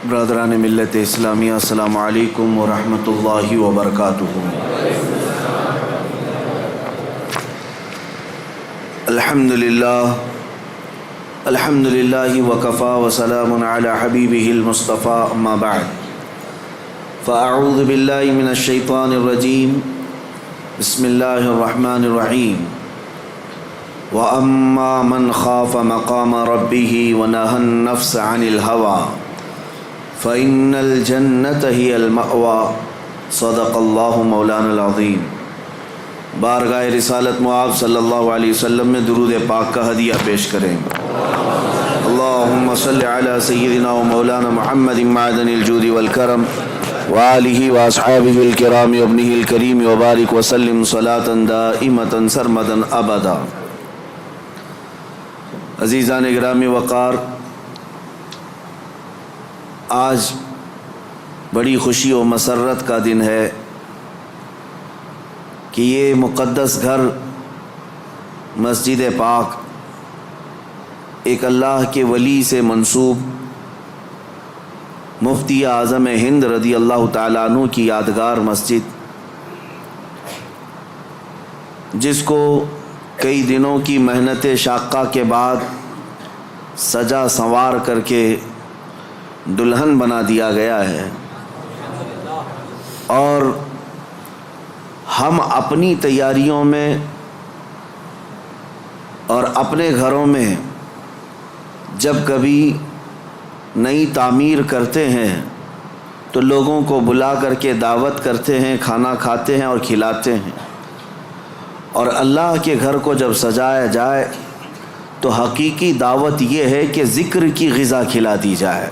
برادران ملت اسلامیہ، السلام علیکم ورحمۃ اللہ وبرکاتہ۔ الحمد للہ وکفا وسلام علی حبیبہ المصطفیٰ، اما بعد فاعوذ باللہ من الشیطان الرجیم، بسم اللہ الرحمن الرحیم۔ وَأَمَّا مَنْ خَافَ مَقَامَ رَبِّهِ وَنَهَى النَّفْسَ عَنِ الْهَوَىٰ فَإِنَّ الْجَنَّةَ هِيَ الْمَأْوَىٰ، صدق اللہ مولانا العظیم۔ بارگاہ رسالت مآب صلی اللہ علیہ وسلم میں درود پاک کا ہدیہ پیش کریں۔ اللہم صلی علی سیدنا و مولانا محمد معدن الجود والکرم وآلہ واصحابہ الکرام وابنہ الکریم وبارک وسلم صلاة دائمة سرمدا ابدا۔ عزیزان گرامی وقار، آج بڑی خوشی و مسرت کا دن ہے کہ یہ مقدس گھر مسجد پاک ایک اللہ کے ولی سے منسوب مفتی اعظم ہند رضی اللہ تعالیٰ عنہ کی یادگار مسجد، جس کو کئی دنوں کی محنت شاقہ کے بعد سجا سنوار کر کے دلہن بنا دیا گیا ہے، اور ہم اپنی تیاریوں میں اور اپنے گھروں میں جب کبھی نئی تعمیر کرتے ہیں تو لوگوں کو بلا کر کے دعوت کرتے ہیں، کھانا کھاتے ہیں اور کھلاتے ہیں، اور اللہ کے گھر کو جب سجایا جائے تو حقیقی دعوت یہ ہے کہ ذکر کی غذا کھلا دی جائے۔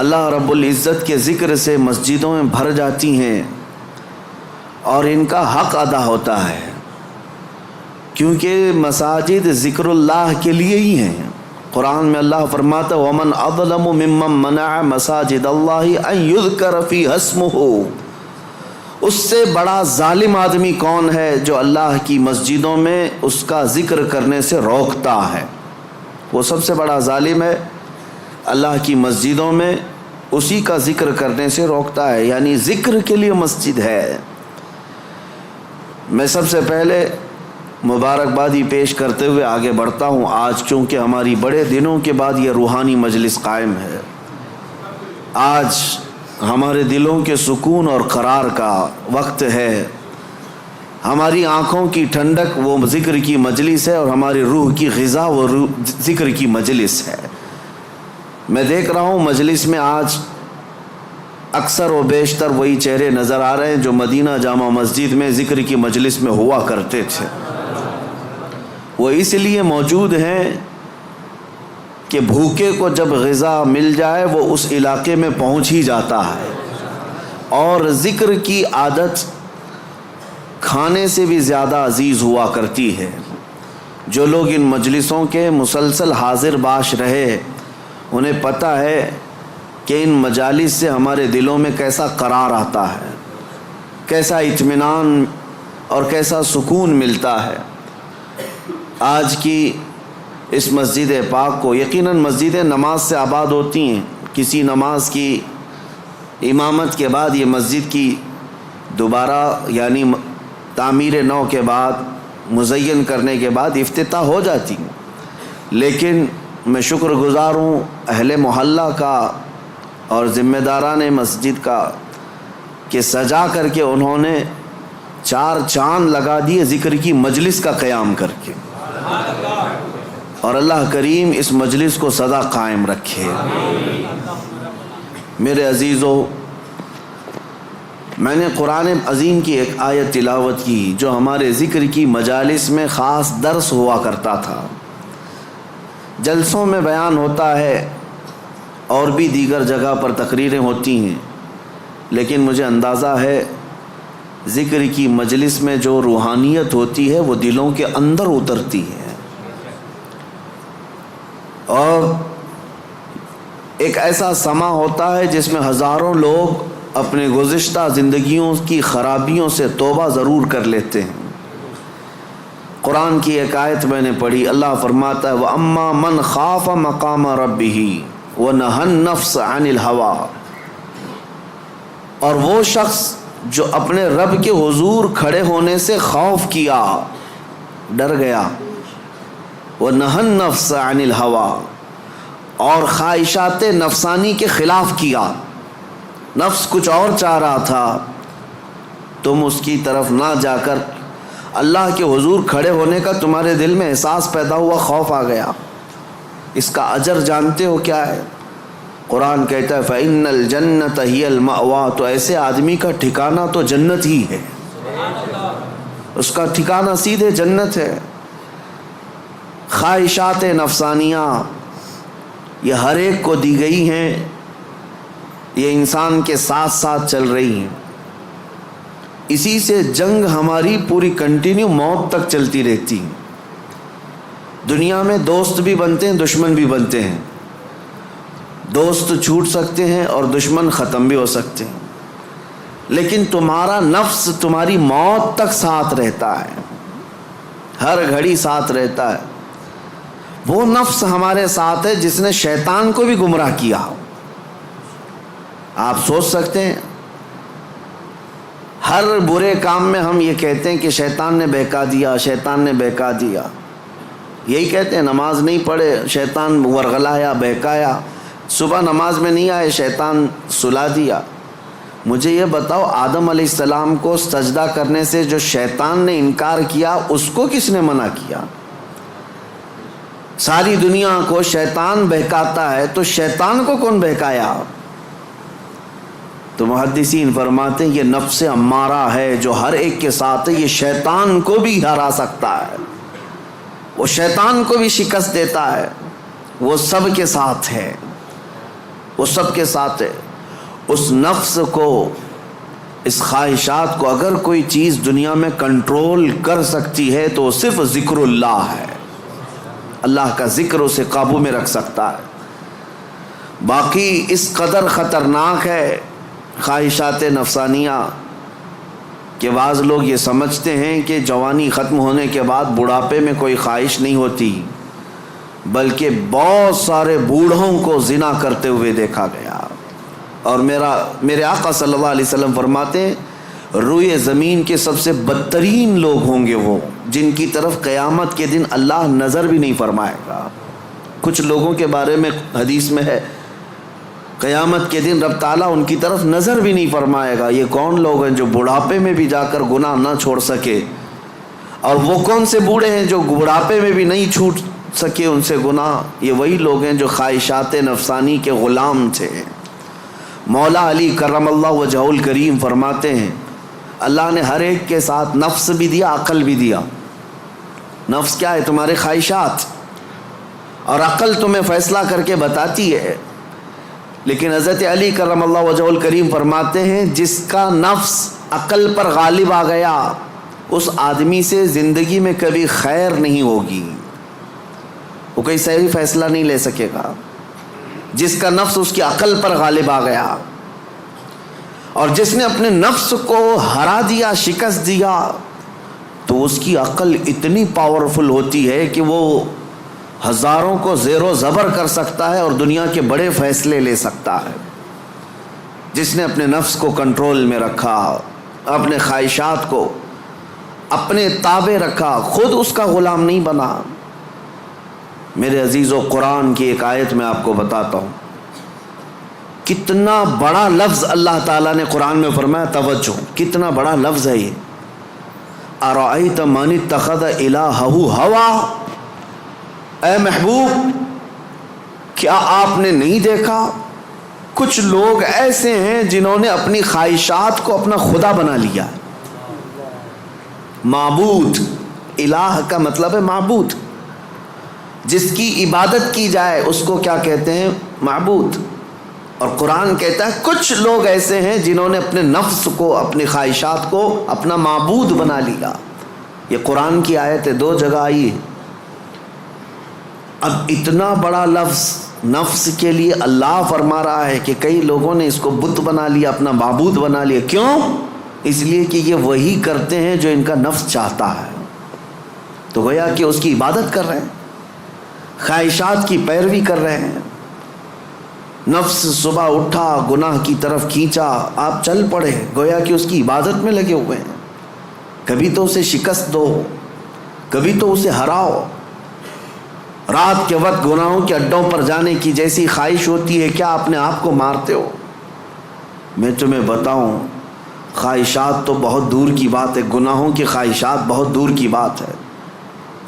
اللہ رب العزت کے ذکر سے مسجدوں میں بھر جاتی ہیں اور ان کا حق ادا ہوتا ہے، کیونکہ مساجد ذکر اللہ کے لیے ہی ہیں۔ قرآن میں اللہ فرماتا ہے وَمَنْ أَظْلَمُ مِمَّنْ مَنَعَ مَسَاجِدَ اللَّهِ أَنْ يُذْكَرَ فِيهَا اسْمُهُ، اس سے بڑا ظالم آدمی کون ہے جو اللہ کی مسجدوں میں اس کا ذکر کرنے سے روکتا ہے؟ وہ سب سے بڑا ظالم ہے، اللہ کی مسجدوں میں اسی کا ذکر کرنے سے روکتا ہے، یعنی ذکر کے لیے مسجد ہے۔ میں سب سے پہلے مبارکبادی پیش کرتے ہوئے آگے بڑھتا ہوں، آج چونکہ ہماری بڑے دنوں کے بعد یہ روحانی مجلس قائم ہے، آج ہمارے دلوں کے سکون اور قرار کا وقت ہے، ہماری آنکھوں کی ٹھنڈک وہ ذکر کی مجلس ہے، اور ہماری روح کی غذا وہ ذکر کی مجلس ہے۔ میں دیکھ رہا ہوں مجلس میں آج اکثر و بیشتر وہی چہرے نظر آ رہے ہیں جو مدینہ جامع مسجد میں ذکر کی مجلس میں ہوا کرتے تھے۔ وہ اس لیے موجود ہیں کہ بھوکے کو جب غذا مل جائے وہ اس علاقے میں پہنچ ہی جاتا ہے، اور ذکر کی عادت کھانے سے بھی زیادہ عزیز ہوا کرتی ہے۔ جو لوگ ان مجلسوں کے مسلسل حاضر باش رہے انہیں پتہ ہے کہ ان مجالس سے ہمارے دلوں میں کیسا قرار آتا ہے، کیسا اطمینان اور کیسا سکون ملتا ہے۔ آج کی اس مسجد پاک کو، یقیناً مسجدیں نماز سے آباد ہوتی ہیں، کسی نماز کی امامت کے بعد یہ مسجد کی دوبارہ یعنی تعمیر نو کے بعد مزین کرنے کے بعد افتتاح ہو جاتی ہیں، لیکن میں شکر گزار ہوں اہل محلہ کا اور ذمہ داران مسجد کا کہ سجا کر کے انہوں نے 4 چاند لگا دیے ذکر کی مجلس کا قیام کر کے، اور اللہ کریم اس مجلس کو سدا قائم رکھے۔ میرے عزیزو، میں نے قرآن عظیم کی ایک آیت تلاوت کی جو ہمارے ذکر کی مجالس میں خاص درس ہوا کرتا تھا، جلسوں میں بیان ہوتا ہے اور بھی دیگر جگہ پر تقریریں ہوتی ہیں، لیکن مجھے اندازہ ہے ذکر کی مجلس میں جو روحانیت ہوتی ہے وہ دلوں کے اندر اترتی ہے، اور ایک ایسا سما ہوتا ہے جس میں ہزاروں لوگ اپنے گزشتہ زندگیوں کی خرابیوں سے توبہ ضرور کر لیتے ہیں۔ قرآن کی ایک آیت میں نے پڑھی، اللہ فرماتا ہے وَأَمَّا مَنْ خَافَ مَقَامَ رَبِّهِ وَنَهَى النَّفْسَ عَنِ الْهَوَىٰ، اور وہ شخص جو اپنے رب کے حضور کھڑے ہونے سے خوف کیا، ڈر گیا، وَنَهَى النَّفْسَ عَنِ الْهَوَىٰ، اور خواہشات نفسانی کے خلاف کیا، نفس کچھ اور چاہ رہا تھا، تم اس کی طرف نہ جا کر اللہ کے حضور کھڑے ہونے کا تمہارے دل میں احساس پیدا ہوا، خوف آ گیا۔ اس کا اجر جانتے ہو کیا ہے؟ قرآن کہتا ہے فَإِنَّ الْجَنَّةَ هِيَ الْمَأْوَىٰ، تو ایسے آدمی کا ٹھکانہ تو جنت ہی ہے، اس کا ٹھکانہ سیدھے جنت ہے۔ خواہشات نفسانیہ یہ ہر ایک کو دی گئی ہیں، یہ انسان کے ساتھ ساتھ چل رہی ہیں، اسی سے جنگ ہماری پوری کنٹینیو موت تک چلتی رہتی ہے۔ دنیا میں دوست بھی بنتے ہیں، دشمن بھی بنتے ہیں، دوست چھوٹ سکتے ہیں اور دشمن ختم بھی ہو سکتے ہیں، لیکن تمہارا نفس تمہاری موت تک ساتھ رہتا ہے، ہر گھڑی ساتھ رہتا ہے۔ وہ نفس ہمارے ساتھ ہے جس نے شیطان کو بھی گمراہ کیا۔ آپ سوچ سکتے ہیں ہر برے کام میں ہم یہ کہتے ہیں کہ شیطان نے بہکا دیا، شیطان نے بہکا دیا، یہی کہتے ہیں۔ نماز نہیں پڑھے شیطان ورغلایا، بہکایا، صبح نماز میں نہیں آئے شیطان سلا دیا۔ مجھے یہ بتاؤ آدم علیہ السلام کو سجدہ کرنے سے جو شیطان نے انکار کیا اس کو کس نے منع کیا؟ ساری دنیا کو شیطان بہکاتا ہے تو شیطان کو کون بہکایا؟ تو محدثین فرماتے ہیں یہ نفس امارہ ہے جو ہر ایک کے ساتھ ہے، یہ شیطان کو بھی ہرا سکتا ہے، وہ شیطان کو بھی شکست دیتا ہے، وہ سب کے ساتھ ہے، وہ سب کے ساتھ ہے۔ اس نفس کو، اس خواہشات کو اگر کوئی چیز دنیا میں کنٹرول کر سکتی ہے تو وہ صرف ذکر اللہ ہے، اللہ کا ذکر اسے قابو میں رکھ سکتا ہے۔ باقی اس قدر خطرناک ہے خواہشات نفسانیہ کہ بعض لوگ یہ سمجھتے ہیں کہ جوانی ختم ہونے کے بعد بڑھاپے میں کوئی خواہش نہیں ہوتی، بلکہ بہت سارے بوڑھوں کو زنا کرتے ہوئے دیکھا گیا۔ اور میرے آقا صلی اللہ علیہ وسلم فرماتے ہیں روئے زمین کے سب سے بدترین لوگ ہوں گے وہ جن کی طرف قیامت کے دن اللہ نظر بھی نہیں فرمائے گا۔ کچھ لوگوں کے بارے میں حدیث میں ہے قیامت کے دن رب تعالیٰ ان کی طرف نظر بھی نہیں فرمائے گا۔ یہ کون لوگ ہیں جو بڑھاپے میں بھی جا کر گناہ نہ چھوڑ سکے؟ اور وہ کون سے بوڑھے ہیں جو بڑھاپے میں بھی نہیں چھوٹ سکے ان سے گناہ؟ یہ وہی لوگ ہیں جو خواہشات نفسانی کے غلام تھے۔ مولا علی کرم اللہ وجہہ الکریم فرماتے ہیں اللہ نے ہر ایک کے ساتھ نفس بھی دیا، عقل بھی دیا۔ نفس کیا ہے؟ تمہارے خواہشات، اور عقل تمہیں فیصلہ کر کے بتاتی ہے۔ لیکن حضرت علی کرم اللہ وجہہ الکریم فرماتے ہیں جس کا نفس عقل پر غالب آ گیا اس آدمی سے زندگی میں کبھی خیر نہیں ہوگی، وہ کوئی صحیح فیصلہ نہیں لے سکے گا۔ جس کا نفس اس کی عقل پر غالب آ گیا، اور جس نے اپنے نفس کو ہرا دیا، شکست دیا، تو اس کی عقل اتنی پاورفل ہوتی ہے کہ وہ ہزاروں کو زیر و زبر کر سکتا ہے اور دنیا کے بڑے فیصلے لے سکتا ہے۔ جس نے اپنے نفس کو کنٹرول میں رکھا، اپنے خواہشات کو اپنے تابع رکھا، خود اس کا غلام نہیں بنا۔ میرے عزیزو، قرآن کی ایک آیت میں آپ کو بتاتا ہوں، کتنا بڑا لفظ اللہ تعالیٰ نے قرآن میں فرمایا، توجہ کتنا بڑا لفظ ہے یہ، ارأیت من اتخذ الہہ ہوا، اے محبوب کیا آپ نے نہیں دیکھا کچھ لوگ ایسے ہیں جنہوں نے اپنی خواہشات کو اپنا خدا بنا لیا۔ معبود، الہ کا مطلب ہے معبود، جس کی عبادت کی جائے اس کو کیا کہتے ہیں؟ معبود۔ اور قرآن کہتا ہے کچھ لوگ ایسے ہیں جنہوں نے اپنے نفس کو، اپنی خواہشات کو اپنا معبود بنا لیا۔ یہ قرآن کی آیت ہے، 2 جگہ آئی ہے۔ اب اتنا بڑا لفظ نفس کے لیے اللہ فرما رہا ہے کہ کئی لوگوں نے اس کو بت بنا لیا، اپنا معبود بنا لیا۔ کیوں؟ اس لیے کہ یہ وہی کرتے ہیں جو ان کا نفس چاہتا ہے، تو گویا کہ اس کی عبادت کر رہے ہیں، خواہشات کی پیروی کر رہے ہیں۔ نفس صبح اٹھا گناہ کی طرف کھینچا، آپ چل پڑے گویا کہ اس کی عبادت میں لگے ہوئے ہیں۔ کبھی تو اسے شکست دو، کبھی تو اسے ہراؤ۔ رات کے وقت گناہوں کے اڈوں پر جانے کی جیسی خواہش ہوتی ہے، کیا اپنے آپ کو مارتے ہو؟ میں تمہیں بتاؤں، خواہشات تو بہت دور کی بات ہے، گناہوں کی خواہشات بہت دور کی بات ہے۔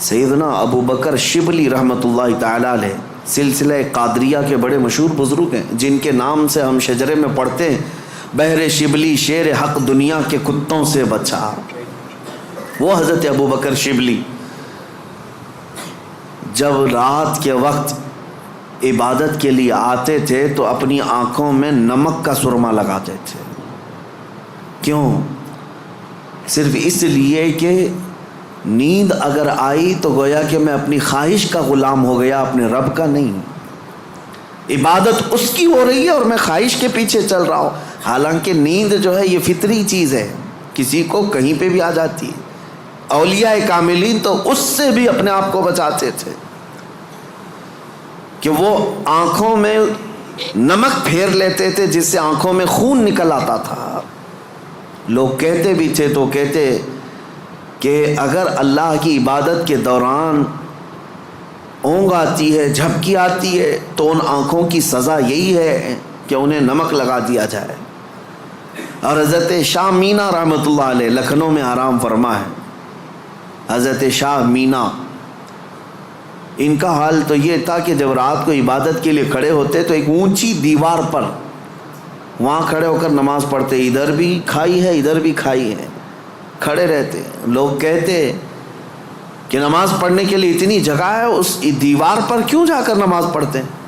سیدنا ابو بکر شبلی رحمۃ اللہ تعالی علیہ سلسلہ قادریہ کے بڑے مشہور بزرگ ہیں، جن کے نام سے ہم شجرے میں پڑھتے ہیں، بہر شبلی شیر حق دنیا کے کتوں سے بچا۔ وہ حضرت ابو بکر شبلی جب رات کے وقت عبادت کے لیے آتے تھے تو اپنی آنکھوں میں نمک کا سرما لگاتے تھے۔ کیوں؟ صرف اس لیے کہ نیند اگر آئی تو گویا کہ میں اپنی خواہش کا غلام ہو گیا، اپنے رب کا نہیں۔ عبادت اس کی ہو رہی ہے اور میں خواہش کے پیچھے چل رہا ہوں، حالانکہ نیند جو ہے یہ فطری چیز ہے، کسی کو کہیں پہ بھی آ جاتی ہے۔ اولیاء کاملین تو اس سے بھی اپنے آپ کو بچاتے تھے کہ وہ آنکھوں میں نمک پھیر لیتے تھے جس سے آنکھوں میں خون نکل آتا تھا۔ لوگ کہتے بھی تھے تو کہتے کہ اگر اللہ کی عبادت کے دوران اونگ آتی ہے، جھپکی آتی ہے، تو ان آنکھوں کی سزا یہی ہے کہ انہیں نمک لگا دیا جائے۔ اور حضرت شاہ مینا رحمۃ اللہ علیہ لکھنؤ میں آرام فرما ہے، حضرت شاہ مینا، ان کا حال تو یہ تھا کہ جب رات کو عبادت کے لیے کھڑے ہوتے تو ایک اونچی دیوار پر وہاں کھڑے ہو کر نماز پڑھتے، ادھر بھی کھائی ہے ادھر بھی کھائی ہے، کھڑے رہتے۔ لوگ کہتے کہ نماز پڑھنے کے لیے اتنی جگہ ہے، اس دیوار پر کیوں جا کر نماز پڑھتے ہیں؟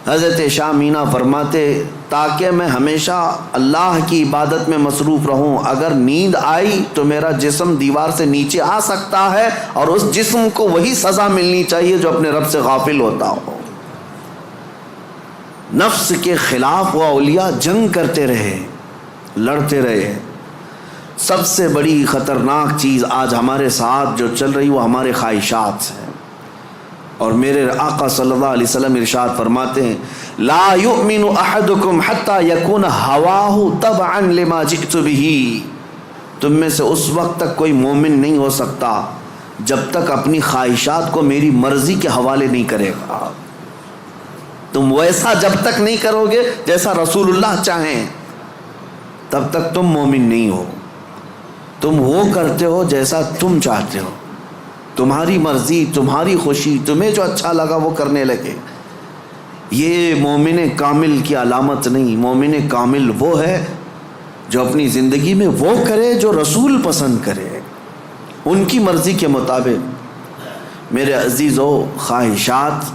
حضرت شاہ مینا فرماتے تاکہ میں ہمیشہ اللہ کی عبادت میں مصروف رہوں، اگر نیند آئی تو میرا جسم دیوار سے نیچے آ سکتا ہے اور اس جسم کو وہی سزا ملنی چاہیے جو اپنے رب سے غافل ہوتا ہو۔ نفس کے خلاف وہ اولیاء جنگ کرتے رہے، لڑتے رہے۔ سب سے بڑی خطرناک چیز آج ہمارے ساتھ جو چل رہی وہ ہمارے خواہشات ہیں، اور میرے آقا صلی اللہ علیہ وسلم ارشاد فرماتے ہیں لا یؤمن احدکم حتی یکون ہواہ تبعا لما جئت بہ، تم میں سے اس وقت تک کوئی مومن نہیں ہو سکتا جب تک اپنی خواہشات کو میری مرضی کے حوالے نہیں کرے گا۔ تم ویسا جب تک نہیں کرو گے جیسا رسول اللہ چاہیں تب تک تم مومن نہیں ہو۔ تم وہ کرتے ہو جیسا تم چاہتے ہو، تمہاری مرضی، تمہاری خوشی، تمہیں جو اچھا لگا وہ کرنے لگے۔ یہ مومن کامل کی علامت نہیں۔ مومن کامل وہ ہے جو اپنی زندگی میں وہ کرے جو رسول پسند کرے، ان کی مرضی کے مطابق۔ میرے عزیزو، خواہشات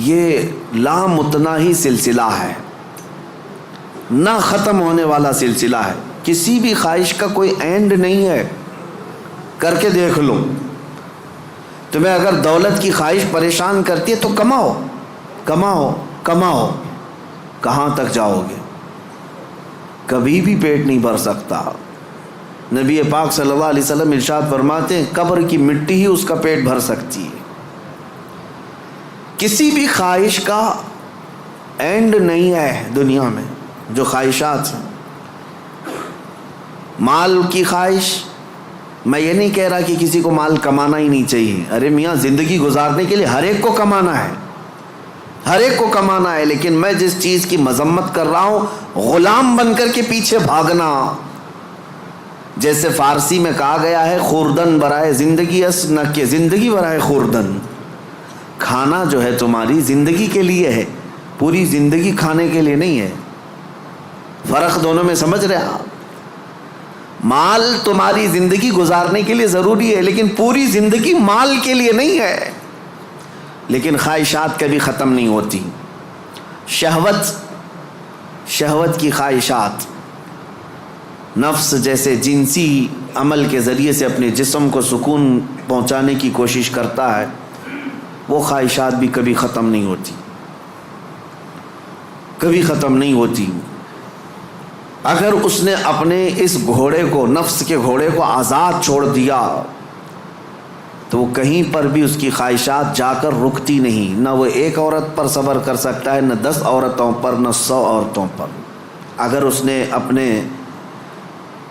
یہ لامتناہی سلسلہ ہے، نہ ختم ہونے والا سلسلہ ہے۔ کسی بھی خواہش کا کوئی اینڈ نہیں ہے، کر کے دیکھ لو۔ تمہیں اگر دولت کی خواہش پریشان کرتی ہے تو کماؤ کماؤ کماؤ، کہاں تک جاؤ گے؟ کبھی بھی پیٹ نہیں بھر سکتا۔ نبی پاک صلی اللہ علیہ وسلم ارشاد فرماتے ہیں قبر کی مٹی ہی اس کا پیٹ بھر سکتی ہے۔ کسی بھی خواہش کا اینڈ نہیں ہے دنیا میں، جو خواہشات ہیں۔ مال کی خواہش، میں یہ نہیں کہہ رہا کہ کسی کو مال کمانا ہی نہیں چاہیے، ارے میاں زندگی گزارنے کے لیے ہر ایک کو کمانا ہے، ہر ایک کو کمانا ہے، لیکن میں جس چیز کی مذمت کر رہا ہوں غلام بن کر کے پیچھے بھاگنا۔ جیسے فارسی میں کہا گیا ہے خوردن برائے زندگی اس نہ کہ زندگی برائے خوردن۔ کھانا جو ہے تمہاری زندگی کے لیے ہے، پوری زندگی کھانے کے لیے نہیں ہے۔ فرق دونوں میں سمجھ رہے آپ؟ مال تمہاری زندگی گزارنے کے لیے ضروری ہے، لیکن پوری زندگی مال کے لیے نہیں ہے۔ لیکن خواہشات کبھی ختم نہیں ہوتی۔ شہوت کی خواہشات، نفس جیسے جنسی عمل کے ذریعے سے اپنے جسم کو سکون پہنچانے کی کوشش کرتا ہے، وہ خواہشات بھی کبھی ختم نہیں ہوتی، کبھی ختم نہیں ہوتی۔ اگر اس نے اپنے اس گھوڑے کو، نفس کے گھوڑے کو آزاد چھوڑ دیا تو وہ کہیں پر بھی اس کی خواہشات جا کر رکتی نہیں، نہ وہ ایک عورت پر صبر کر سکتا ہے، نہ 10 عورتوں پر، نہ 100 عورتوں پر۔ اگر اس نے اپنے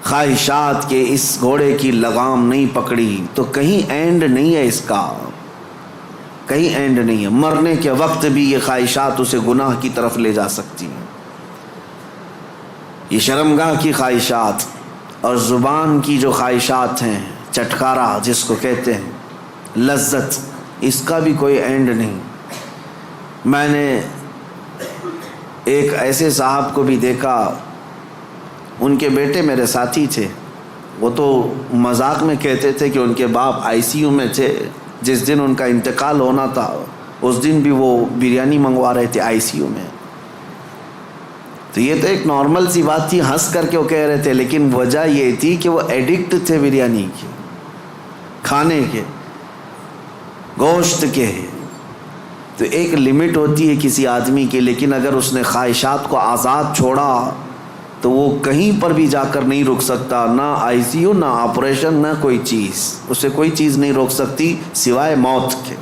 خواہشات کے اس گھوڑے کی لگام نہیں پکڑی تو کہیں اینڈ نہیں ہے اس کا، کہیں اینڈ نہیں ہے۔ مرنے کے وقت بھی یہ خواہشات اسے گناہ کی طرف لے جا سکتی ہیں۔ یہ شرمگاہ کی خواہشات اور زبان کی جو خواہشات ہیں، چٹکارا جس کو کہتے ہیں، لذت، اس کا بھی کوئی اینڈ نہیں۔ میں نے ایک ایسے صاحب کو بھی دیکھا، ان کے بیٹے میرے ساتھی تھے، وہ تو مذاق میں کہتے تھے کہ ان کے باپ ICU میں تھے، جس دن ان کا انتقال ہونا تھا اس دن بھی وہ بریانی منگوا رہے تھے ICU میں۔ تو یہ تو ایک نارمل سی بات تھی، ہنس کر کے وہ کہہ رہے تھے، لیکن وجہ یہ تھی کہ وہ ایڈکٹ تھے بریانی کے، کھانے کے، گوشت کے۔ تو ایک لمٹ ہوتی ہے کسی آدمی کی، لیکن اگر اس نے خواہشات کو آزاد چھوڑا تو وہ کہیں پر بھی جا کر نہیں رک سکتا، نہ ICU، نہ آپریشن، نہ کوئی چیز، اسے کوئی چیز نہیں روک سکتی سوائے موت کے۔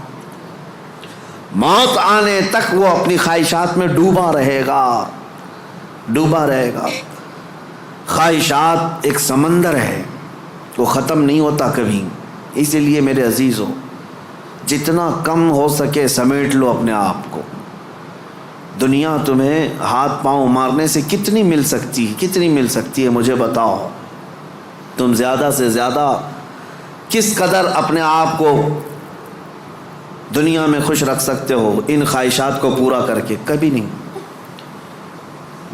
موت آنے تک وہ اپنی خواہشات میں ڈوبا رہے گا، ڈوبا رہے گا۔ خواہشات ایک سمندر ہے، وہ ختم نہیں ہوتا کبھی۔ اسی لیے میرے عزیزوں، جتنا کم ہو سکے سمیٹ لو اپنے آپ کو۔ دنیا تمہیں ہاتھ پاؤں مارنے سے کتنی مل سکتی ہے، کتنی مل سکتی ہے، مجھے بتاؤ۔ تم زیادہ سے زیادہ کس قدر اپنے آپ کو دنیا میں خوش رکھ سکتے ہو ان خواہشات کو پورا کر کے؟ کبھی نہیں۔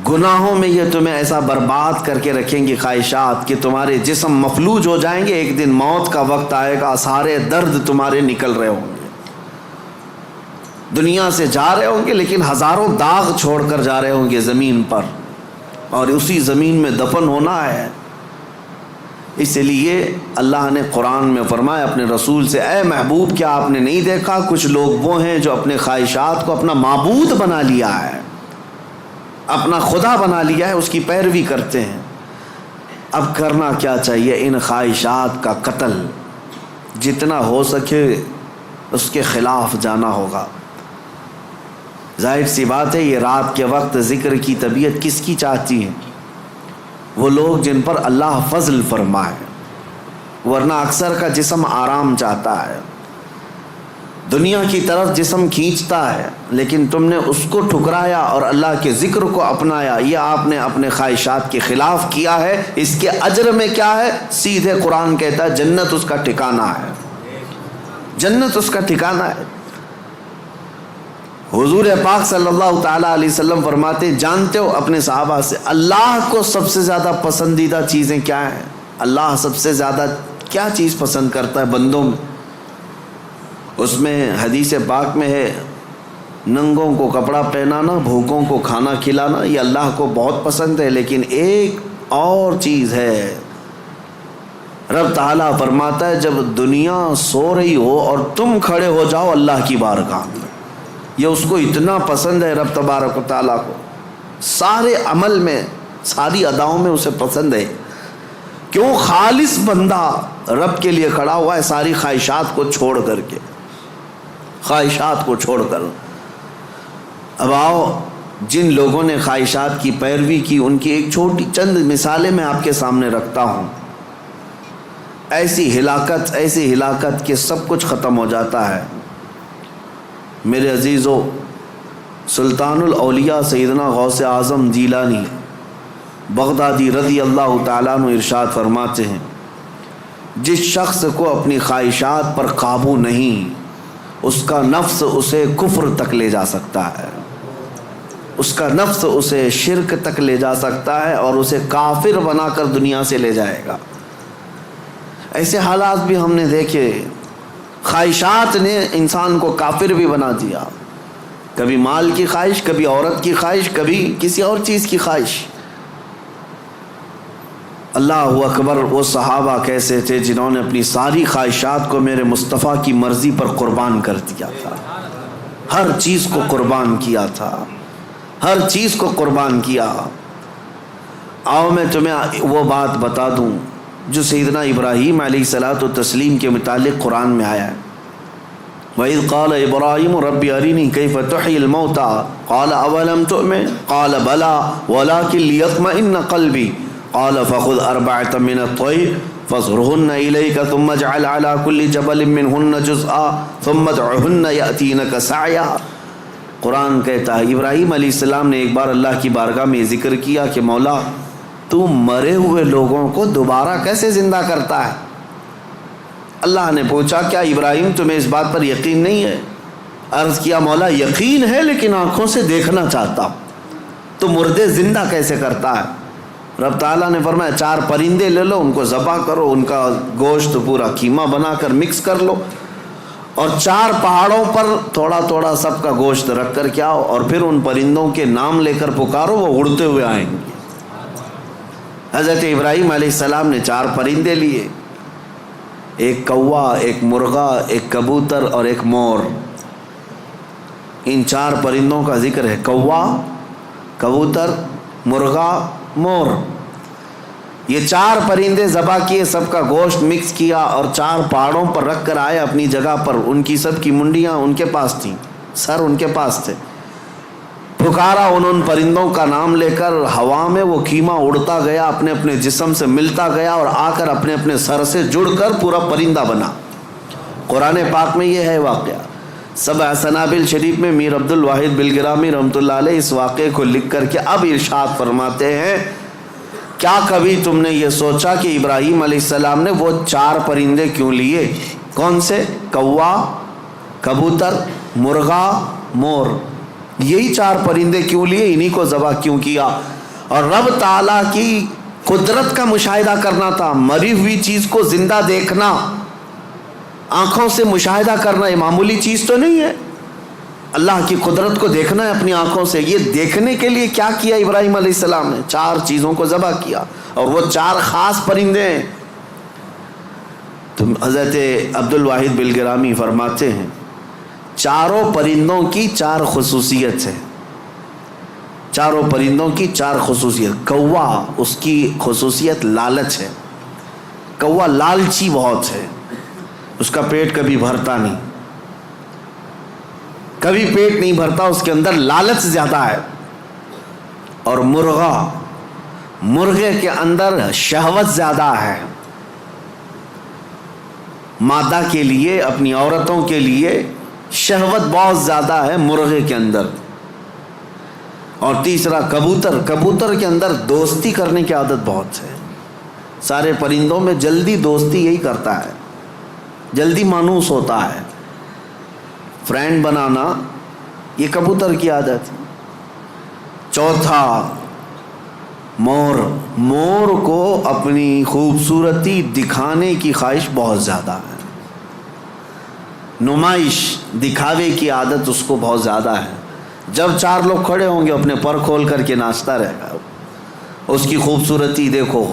گناہوں میں یہ تمہیں ایسا برباد کر کے رکھیں گے خواہشات کہ تمہارے جسم مفلوج ہو جائیں گے۔ ایک دن موت کا وقت آئے گا، سارے درد تمہارے نکل رہے ہوں گے، دنیا سے جا رہے ہوں گے، لیکن ہزاروں داغ چھوڑ کر جا رہے ہوں گے زمین پر، اور اسی زمین میں دفن ہونا ہے۔ اس لیے اللہ نے قرآن میں فرمایا اپنے رسول سے، اے محبوب کیا آپ نے نہیں دیکھا کچھ لوگ وہ ہیں جو اپنے خواہشات کو اپنا معبود بنا لیا ہے، اپنا خدا بنا لیا ہے، اس کی پیروی کرتے ہیں۔ اب کرنا کیا چاہیے؟ ان خواہشات کا قتل جتنا ہو سکے اس کے خلاف جانا ہوگا۔ ظاہر سی بات ہے، یہ رات کے وقت ذکر کی طبیعت کس کی چاہتی ہے؟ وہ لوگ جن پر اللہ فضل فرمائے، ورنہ اکثر کا جسم آرام چاہتا ہے، دنیا کی طرف جسم کھینچتا ہے، لیکن تم نے اس کو ٹھکرایا اور اللہ کے ذکر کو اپنایا۔ یہ آپ نے اپنے خواہشات کے خلاف کیا ہے۔ اس کے اجر میں کیا ہے؟ سیدھے قرآن کہتا ہے جنت اس کا ٹھکانہ ہے، جنت اس کا ٹھکانہ ہے۔ حضور پاک صلی اللہ تعالیٰ علیہ وسلم فرماتے، جانتے ہو اپنے صحابہ سے اللہ کو سب سے زیادہ پسندیدہ چیزیں کیا ہیں؟ اللہ سب سے زیادہ کیا چیز پسند کرتا ہے بندوں میں؟ اس میں حدیث پاک میں ہے، ننگوں کو کپڑا پہنانا، بھوکوں کو کھانا کھلانا، یہ اللہ کو بہت پسند ہے۔ لیکن ایک اور چیز ہے، رب تعالیٰ فرماتا ہے جب دنیا سو رہی ہو اور تم کھڑے ہو جاؤ اللہ کی بارگاہ میں، یہ اس کو اتنا پسند ہے رب تبارک و تعالیٰ کو، سارے عمل میں، ساری اداؤں میں اسے پسند ہے۔ کیوں؟ خالص بندہ رب کے لیے کھڑا ہوا ہے، ساری خواہشات کو چھوڑ کر کے، خواہشات کو چھوڑ کر۔ اب آؤ، جن لوگوں نے خواہشات کی پیروی کی ان کی ایک چھوٹی چند مثالیں میں آپ کے سامنے رکھتا ہوں۔ ایسی ہلاکت کہ سب کچھ ختم ہو جاتا ہے۔ میرے عزیزو، سلطان الاولیاء سیدنا غوث اعظم جیلانی بغدادی رضی اللہ تعالیٰ عنہ ارشاد فرماتے ہیں، جس شخص کو اپنی خواہشات پر قابو نہیں، اس کا نفس اسے کفر تک لے جا سکتا ہے، اس کا نفس اسے شرک تک لے جا سکتا ہے اور اسے کافر بنا کر دنیا سے لے جائے گا۔ ایسے حالات بھی ہم نے دیکھے، خواہشات نے انسان کو کافر بھی بنا دیا، کبھی مال کی خواہش، کبھی عورت کی خواہش، کبھی کسی اور چیز کی خواہش۔ اللہ اکبر، وہ صحابہ کیسے تھے جنہوں نے اپنی ساری خواہشات کو میرے مصطفیٰ کی مرضی پر قربان کر دیا تھا، ہر چیز کو قربان کیا تھا، ہر چیز کو قربان کیا۔ آؤ میں تمہیں وہ بات بتا دوں، جو سیدنا ابراہیم علیہ الصلاۃ والتسلیم کے متعلق قرآن میں آیا ہے. وَإِذْ قَالَ إِبْرَاهِيمُ رَبِّ أَرِنِي كَيْفَ تُحْيِي الْمَوْتَى قَالَ أَوَلَمْ تُؤْمِنْ قَالَ بَلَى وَلَكِنْ لِيَطْمَئِنَّ قَلْبِي قَالَ فَخُذْ أَرْبَعَةً مِنَ الطَّيْرِ فَاصْرُهُنَّ إِلَيْكَ ثُمَّ اجْعَلْ عَلَى كُلِّ جَبَلٍ مِّنْهُنَّ جُزْءًا ثُمَّ ادْعُهُنَّ يَأْتِينَكَ سَعْيًا. قرآن کہتا ہے ابراہیم علیہ السلام نے ایک بار اللہ کی بارگاہ میں ذکر کیا کہ مولا تو مرے ہوئے لوگوں کو دوبارہ کیسے زندہ کرتا ہے؟ اللہ نے پوچھا کیا ابراہیم تمہیں اس بات پر یقین نہیں ہے؟ عرض کیا مولا یقین ہے لیکن آنکھوں سے دیکھنا چاہتا ہوں. تو مردے زندہ کیسے کرتا ہے؟ رب تعالیٰ نے فرمایا 4 پرندے لے لو، ان کو ذبح کرو، ان کا گوشت پورا قیمہ بنا کر مکس کر لو، اور 4 پہاڑوں پر تھوڑا تھوڑا سب کا گوشت رکھ کر کے آؤ، اور پھر ان پرندوں کے نام لے کر پکارو، وہ اڑتے ہوئے آئیں گے. حضرت ابراہیم علیہ السلام نے 4 پرندے لیے، ایک کوا، ایک مرغا، ایک کبوتر اور ایک مور. ان 4 پرندوں کا ذکر ہے، کوا، کبوتر، مرغا، مور. یہ 4 پرندے ذبح کیے، سب کا گوشت مکس کیا اور 4 پہاڑوں پر رکھ کر آئے اپنی جگہ پر. ان کی سب کی منڈیاں ان کے پاس تھیں، سر ان کے پاس تھے. پکارا ان پرندوں کا نام لے کر، ہوا میں وہ قیمہ اڑتا گیا، اپنے اپنے جسم سے ملتا گیا اور آ کر اپنے اپنے سر سے جڑ کر پورا پرندہ بنا. قرآن پاک میں یہ ہے واقعہ. سبع سنابل شریف میں میر عبد الواحد بلگرامی رحمۃ اللہ علیہ اس واقعے کو لکھ کر کے اب ارشاد فرماتے ہیں، کیا کبھی تم نے یہ سوچا کہ ابراہیم علیہ السلام نے وہ 4 پرندے کیوں لیے؟ کون سے؟ کوا، کبوتر، مرغا، مور. یہی 4 پرندے کیوں لیے؟ انہی کو ذبح کیوں کیا؟ اور رب تعالیٰ کی قدرت کا مشاہدہ کرنا تھا. مری ہوئی چیز کو زندہ دیکھنا، آنکھوں سے مشاہدہ کرنا، یہ معمولی چیز تو نہیں ہے. اللہ کی قدرت کو دیکھنا ہے اپنی آنکھوں سے. یہ دیکھنے کے لیے کیا کیا ابراہیم علیہ السلام نے؟ 4 چیزوں کو ذبح کیا، اور وہ 4 خاص پرندے ہیں. تو حضرت عبد الواحد بلگرامی فرماتے ہیں 4 پرندوں کی 4 خصوصیت ہے. 4 پرندوں کی 4 خصوصیت. کوا، اس کی خصوصیت لالچ ہے. کوا لالچی بہت ہے، اس کا پیٹ کبھی بھرتا نہیں، کبھی پیٹ نہیں بھرتا، اس کے اندر لالچ زیادہ ہے. اور مرغا، مرغے کے اندر شہوت زیادہ ہے، مادہ کے لیے، اپنی عورتوں کے لیے شہوت بہت زیادہ ہے مرغے کے اندر. اور تیسرا کبوتر، کبوتر کے اندر دوستی کرنے کی عادت بہت ہے. سارے پرندوں میں جلدی دوستی یہی کرتا ہے، جلدی مانوس ہوتا ہے، فرینڈ بنانا یہ کبوتر کی عادت. چوتھا مور، مور کو اپنی خوبصورتی دکھانے کی خواہش بہت زیادہ ہے، نمائش، دکھاوے کی عادت اس کو بہت زیادہ ہے. جب 4 لوگ کھڑے ہوں گے اپنے پر کھول کر کے ناچتا رہے گا، اس کی خوبصورتی دیکھو.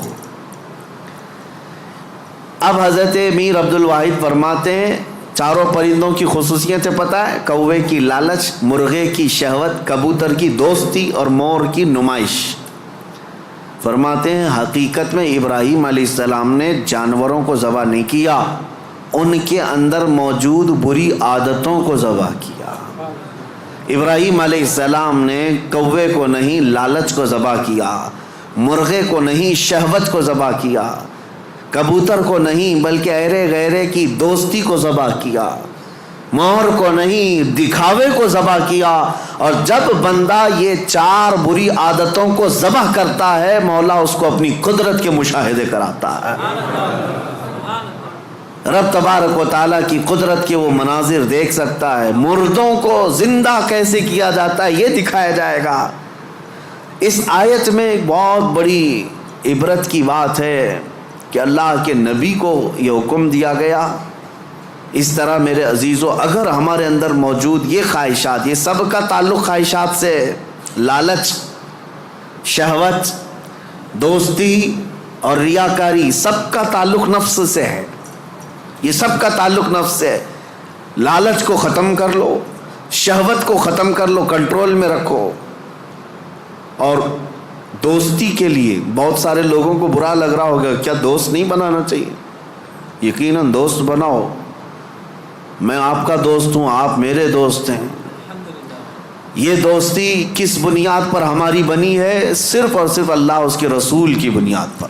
اب حضرت میر عبد الواحد فرماتے ہیں 4 پرندوں کی خصوصیتیں پتہ ہے؟ کوے کی لالچ، مرغے کی شہوت، کبوتر کی دوستی اور مور کی نمائش. فرماتے ہیں حقیقت میں ابراہیم علیہ السلام نے جانوروں کو ذبح نہیں کیا، ان کے اندر موجود بری عادتوں کو ذبح کیا. ابراہیم علیہ السلام نے کوے کو نہیں لالچ کو ذبح کیا، مرغے کو نہیں شہوت کو ذبح کیا، کبوتر کو نہیں بلکہ ایرے غیرے کی دوستی کو ذبح کیا، مور کو نہیں دکھاوے کو ذبح کیا. اور جب بندہ یہ 4 بری عادتوں کو ذبح کرتا ہے، مولا اس کو اپنی قدرت کے مشاہدے کراتا ہے. رب تبارک و تعالیٰ کی قدرت کے وہ مناظر دیکھ سکتا ہے. مردوں کو زندہ کیسے کیا جاتا ہے یہ دکھایا جائے گا. اس آیت میں ایک بہت بڑی عبرت کی بات ہے کہ اللہ کے نبی کو یہ حکم دیا گیا. اس طرح میرے عزیزو، اگر ہمارے اندر موجود یہ خواہشات، یہ سب کا تعلق خواہشات سے، لالچ، شہوت، دوستی اور ریاکاری، سب کا تعلق نفس سے ہے. یہ سب کا تعلق نفس سے ہے. لالچ کو ختم کر لو، شہوت کو ختم کر لو، کنٹرول میں رکھو، اور دوستی کے لیے بہت سارے لوگوں کو برا لگ رہا ہوگا، کیا دوست نہیں بنانا چاہیے؟ یقیناً دوست بناؤ، میں آپ کا دوست ہوں، آپ میرے دوست ہیں۔ یہ دوستی کس بنیاد پر ہماری بنی ہے؟ صرف اور صرف اللہ اس کے رسول کی بنیاد پر۔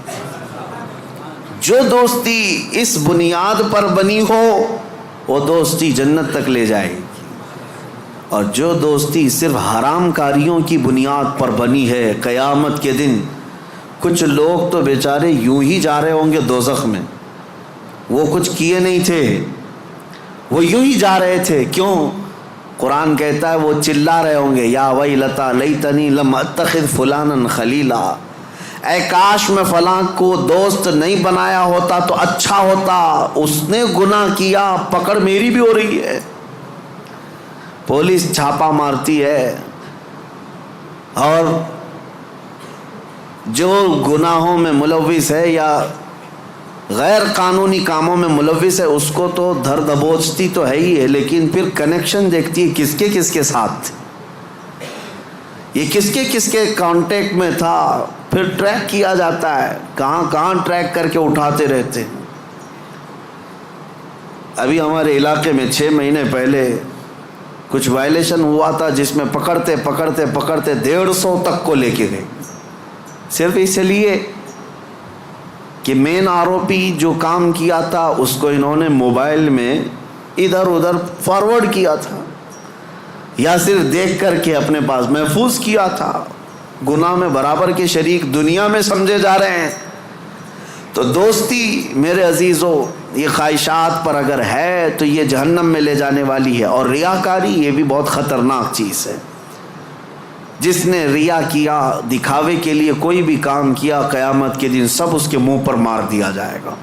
جو دوستی اس بنیاد پر بنی ہو وہ دوستی جنت تک لے جائے گی، اور جو دوستی صرف حرام کاریوں کی بنیاد پر بنی ہے، قیامت کے دن کچھ لوگ تو بیچارے یوں ہی جا رہے ہوں گے دوزخ میں، وہ کچھ کیے نہیں تھے، وہ یوں ہی جا رہے تھے۔ کیوں؟ قرآن کہتا ہے وہ چلا رہے ہوں گے، یا ویلتا لیتنی لم اتخذ فلانا خلیلا، اے کاش میں فلاں کو دوست نہیں بنایا ہوتا تو اچھا ہوتا، اس نے گناہ کیا، پکڑ میری بھی ہو رہی ہے، پولیس چھاپا مارتی ہے، اور جو گناہوں میں ملوث ہے یا غیر قانونی کاموں میں ملوث ہے اس کو تو دھر دبوچتی تو ہے ہی ہے، لیکن پھر کنیکشن دیکھتی ہے کس کے ساتھ، یہ کس کے کانٹیکٹ میں تھا، پھر ٹریک کیا جاتا ہے، کہاں ٹریک کر کے اٹھاتے رہتے ہیں۔ ابھی ہمارے علاقے میں 6 مہینے پہلے کچھ وائلیشن ہوا تھا جس میں پکڑتے 150 تک کو لے کے گئے، صرف اس لیے کہ مین آروپی جو کام کیا تھا اس کو انہوں نے موبائل میں ادھر ادھر فارورڈ کیا تھا، یا صرف دیکھ کر کے اپنے پاس محفوظ کیا تھا۔ گناہ میں برابر کے شریک دنیا میں سمجھے جا رہے ہیں۔ تو دوستی میرے عزیزو یہ خواہشات پر اگر ہے تو یہ جہنم میں لے جانے والی ہے، اور ریاکاری یہ بھی بہت خطرناک چیز ہے۔ جس نے ریا کیا، دکھاوے کے لیے کوئی بھی کام کیا، قیامت کے دن سب اس کے منہ پر مار دیا جائے گا۔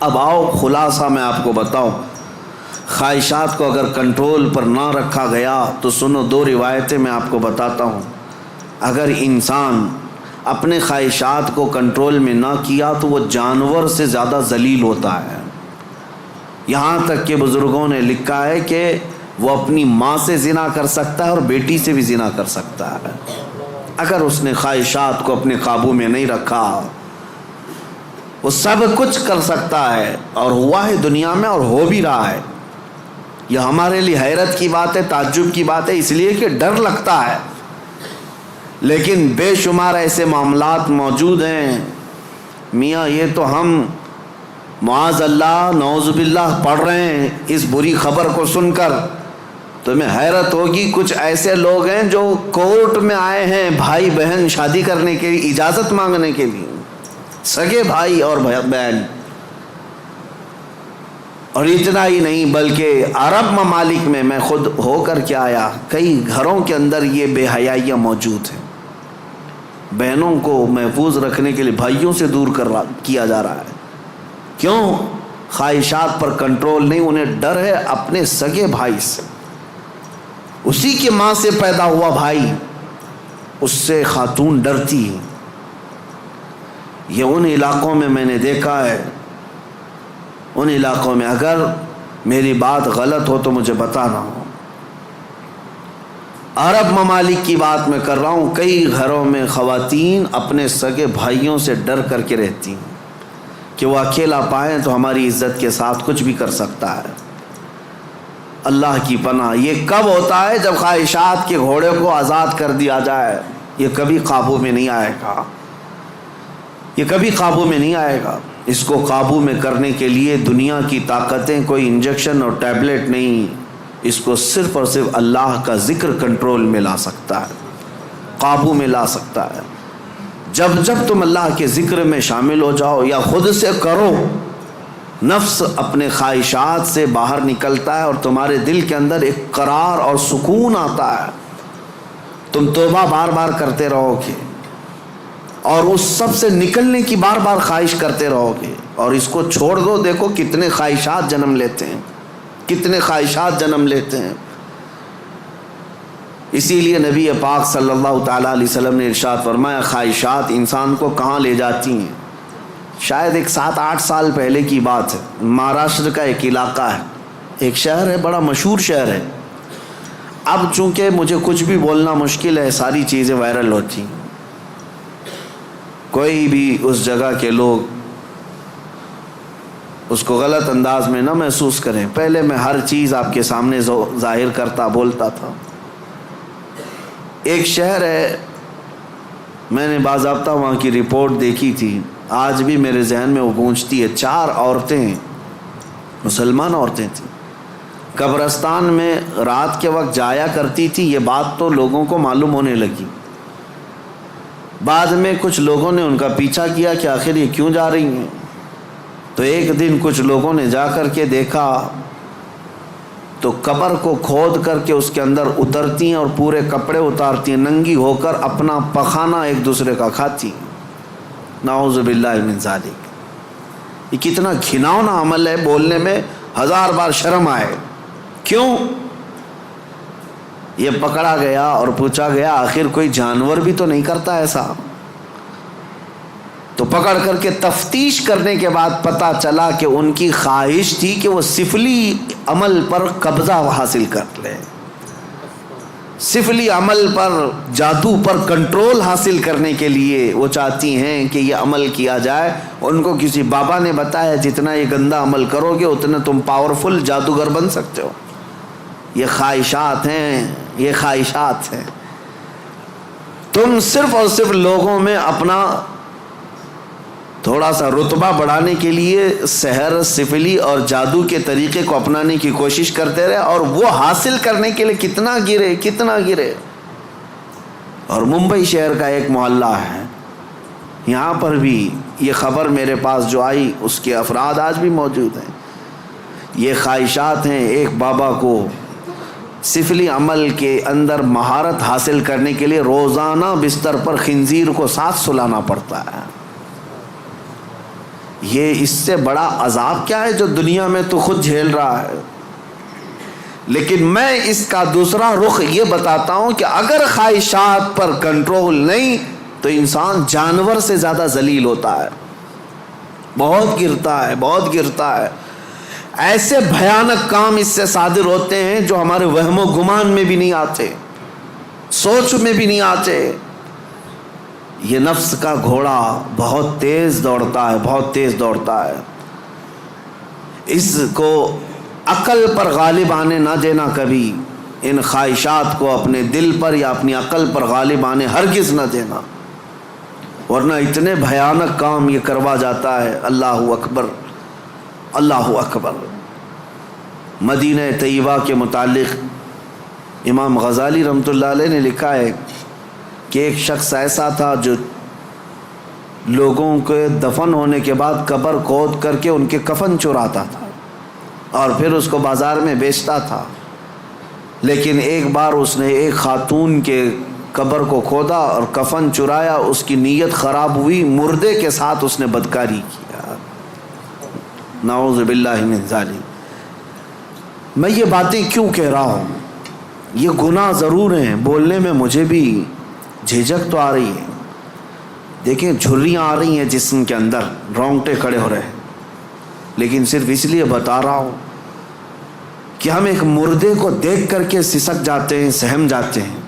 اب آؤ خلاصہ میں آپ کو بتاؤں، خواہشات کو اگر کنٹرول پر نہ رکھا گیا تو سنو 2 روایتیں میں آپ کو بتاتا ہوں۔ اگر انسان اپنے خواہشات کو کنٹرول میں نہ کیا تو وہ جانور سے زیادہ ذلیل ہوتا ہے۔ یہاں تک کہ بزرگوں نے لکھا ہے کہ وہ اپنی ماں سے زنا کر سکتا ہے اور بیٹی سے بھی زنا کر سکتا ہے اگر اس نے خواہشات کو اپنے قابو میں نہیں رکھا۔ وہ سب کچھ کر سکتا ہے، اور ہوا ہے دنیا میں اور ہو بھی رہا ہے۔ یہ ہمارے لیے حیرت کی بات ہے، تعجب کی بات ہے، اس لیے کہ ڈر لگتا ہے، لیکن بے شمار ایسے معاملات موجود ہیں میاں، یہ تو ہم معاذ اللہ نعوذ باللہ پڑھ رہے ہیں اس بری خبر کو سن کر، تمہیں حیرت ہوگی۔ کچھ ایسے لوگ ہیں جو کورٹ میں آئے ہیں بھائی بہن شادی کرنے کے لیے، اجازت مانگنے کے لیے، سگے بھائی اور بہن، اور اتنا ہی نہیں بلکہ عرب ممالک میں خود ہو کر کے آیا، کئی گھروں کے اندر یہ بے حیائیاں موجود ہیں۔ بہنوں کو محفوظ رکھنے کے لیے بھائیوں سے دور کیا جا رہا ہے۔ کیوں؟ خواہشات پر کنٹرول نہیں، انہیں ڈر ہے اپنے سگے بھائی سے، اسی کے ماں سے پیدا ہوا بھائی، اس سے خاتون ڈرتی ہے۔ یہ ان علاقوں میں نے دیکھا ہے، ان علاقوں میں، اگر میری بات غلط ہو تو مجھے بتانا ہو۔ عرب ممالک کی بات میں کر رہا ہوں، کئی گھروں میں خواتین اپنے سگے بھائیوں سے ڈر کر کے رہتی ہیں کہ وہ اکیلا پائیں تو ہماری عزت کے ساتھ کچھ بھی کر سکتا ہے۔ اللہ کی پناہ، یہ کب ہوتا ہے؟ جب خواہشات کے گھوڑے کو آزاد کر دیا جائے۔ یہ کبھی قابو میں نہیں آئے گا، یہ کبھی قابو میں نہیں آئے گا۔ اس کو قابو میں کرنے کے لیے دنیا کی طاقتیں، کوئی انجیکشن اور ٹیبلٹ نہیں، اس کو صرف اور صرف اللہ کا ذکر کنٹرول میں لا سکتا ہے، قابو میں لا سکتا ہے۔ جب تم اللہ کے ذکر میں شامل ہو جاؤ یا خود سے کرو، نفس اپنے خواہشات سے باہر نکلتا ہے اور تمہارے دل کے اندر ایک قرار اور سکون آتا ہے۔ تم توبہ بار بار کرتے رہو گے اور اس سب سے نکلنے کی بار بار خواہش کرتے رہو گے، اور اس کو چھوڑ دو، دیکھو کتنے خواہشات جنم لیتے ہیں، کتنے خواہشات جنم لیتے ہیں۔ اسی لیے نبی پاک صلی اللہ تعالیٰ علیہ وسلم نے ارشاد فرمایا، خواہشات انسان کو کہاں لے جاتی ہیں۔ شاید ایک 7-8 سال پہلے کی بات ہے، مہاراشٹر کا ایک علاقہ ہے، ایک شہر ہے، بڑا مشہور شہر ہے۔ اب چونکہ مجھے کچھ بھی بولنا مشکل ہے، ساری چیزیں وائرل ہوتی ہیں۔ کوئی بھی اس جگہ کے لوگ اس کو غلط انداز میں نہ محسوس کریں. پہلے میں ہر چیز آپ کے سامنے ظاہر کرتا بولتا تھا. ایک شہر ہے، میں نے باضابطہ وہاں کی رپورٹ دیکھی تھی، آج بھی میرے ذہن میں وہ گونجتی ہے. 4 عورتیں، مسلمان عورتیں تھیں، قبرستان میں رات کے وقت جایا کرتی تھی. یہ بات تو لوگوں کو معلوم ہونے لگی. بعد میں کچھ لوگوں نے ان کا پیچھا کیا کہ آخر یہ کیوں جا رہی ہیں. تو ایک دن کچھ لوگوں نے جا کر کے دیکھا تو قبر کو کھود کر کے اس کے اندر اترتی ہیں اور پورے کپڑے اتارتی ہیں، ننگی ہو کر اپنا پخانہ ایک دوسرے کا کھاتی ہیں. نعوذ باللہ من ذالک. یہ کتنا گھناؤنا عمل ہے، بولنے میں 1000 بار شرم آئے. کیوں؟ یہ پکڑا گیا اور پوچھا گیا آخر کوئی جانور بھی تو نہیں کرتا ایسا. تو پکڑ کر کے تفتیش کرنے کے بعد پتہ چلا کہ ان کی خواہش تھی کہ وہ سفلی عمل پر قبضہ حاصل کر لیں، سفلی عمل پر، جادو پر کنٹرول حاصل کرنے کے لیے وہ چاہتی ہیں کہ یہ عمل کیا جائے. ان کو کسی بابا نے بتایا جتنا یہ گندا عمل کرو گے اتنا تم پاورفل جادوگر بن سکتے ہو. یہ خواہشات ہیں، یہ خواہشات ہیں. تم صرف اور صرف لوگوں میں اپنا تھوڑا سا رتبہ بڑھانے کے لیے سحر، سفلی اور جادو کے طریقے کو اپنانے کی کوشش کرتے رہے اور وہ حاصل کرنے کے لیے کتنا گرے. اور ممبئی شہر کا ایک محلہ ہے، یہاں پر بھی یہ خبر میرے پاس جو آئی اس کے افراد آج بھی موجود ہیں. یہ خواہشات ہیں. ایک بابا کو سفلی عمل کے اندر مہارت حاصل کرنے کے لیے روزانہ بستر پر خنزیر کو ساتھ سلانا پڑتا ہے. یہ اس سے بڑا عذاب کیا ہے جو دنیا میں تو خود جھیل رہا ہے. لیکن میں اس کا دوسرا رخ یہ بتاتا ہوں کہ اگر خواہشات پر کنٹرول نہیں تو انسان جانور سے زیادہ ذلیل ہوتا ہے، بہت گرتا ہے. ایسے بھیانک کام اس سے صادر ہوتے ہیں جو ہمارے وہم و گمان میں بھی نہیں آتے، سوچ میں بھی نہیں آتے. یہ نفس کا گھوڑا بہت تیز دوڑتا ہے. اس کو عقل پر غالب آنے نہ دینا کبھی. ان خواہشات کو اپنے دل پر یا اپنی عقل پر غالب آنے ہرگز نہ دینا، ورنہ اتنے بھیانک کام یہ کروا جاتا ہے. اللہ اکبر، اللہ اکبر. مدینہ طیبہ کے متعلق امام غزالی رحمۃ اللہ علیہ نے لکھا ہے کہ ایک شخص ایسا تھا جو لوگوں کے دفن ہونے کے بعد قبر کھود کر کے ان کے کفن چراتا تھا اور پھر اس کو بازار میں بیچتا تھا. لیکن ایک بار اس نے ایک خاتون کے قبر کو کھودا اور کفن چرایا. اس کی نیت خراب ہوئی، مردے کے ساتھ اس نے بدکاری کیا. نعوذ باللہ من ذالک. میں یہ باتیں کیوں کہہ رہا ہوں؟ یہ گناہ ضرور ہیں، بولنے میں مجھے بھی جھجک تو آ رہی ہے. دیکھیں جھریاں آ رہی ہیں جسم کے اندر، رونگٹے کھڑے ہو رہے ہیں. لیکن صرف اس لیے بتا رہا ہوں کہ ہم ایک مردے کو دیکھ کر کے سسک جاتے ہیں، سہم جاتے ہیں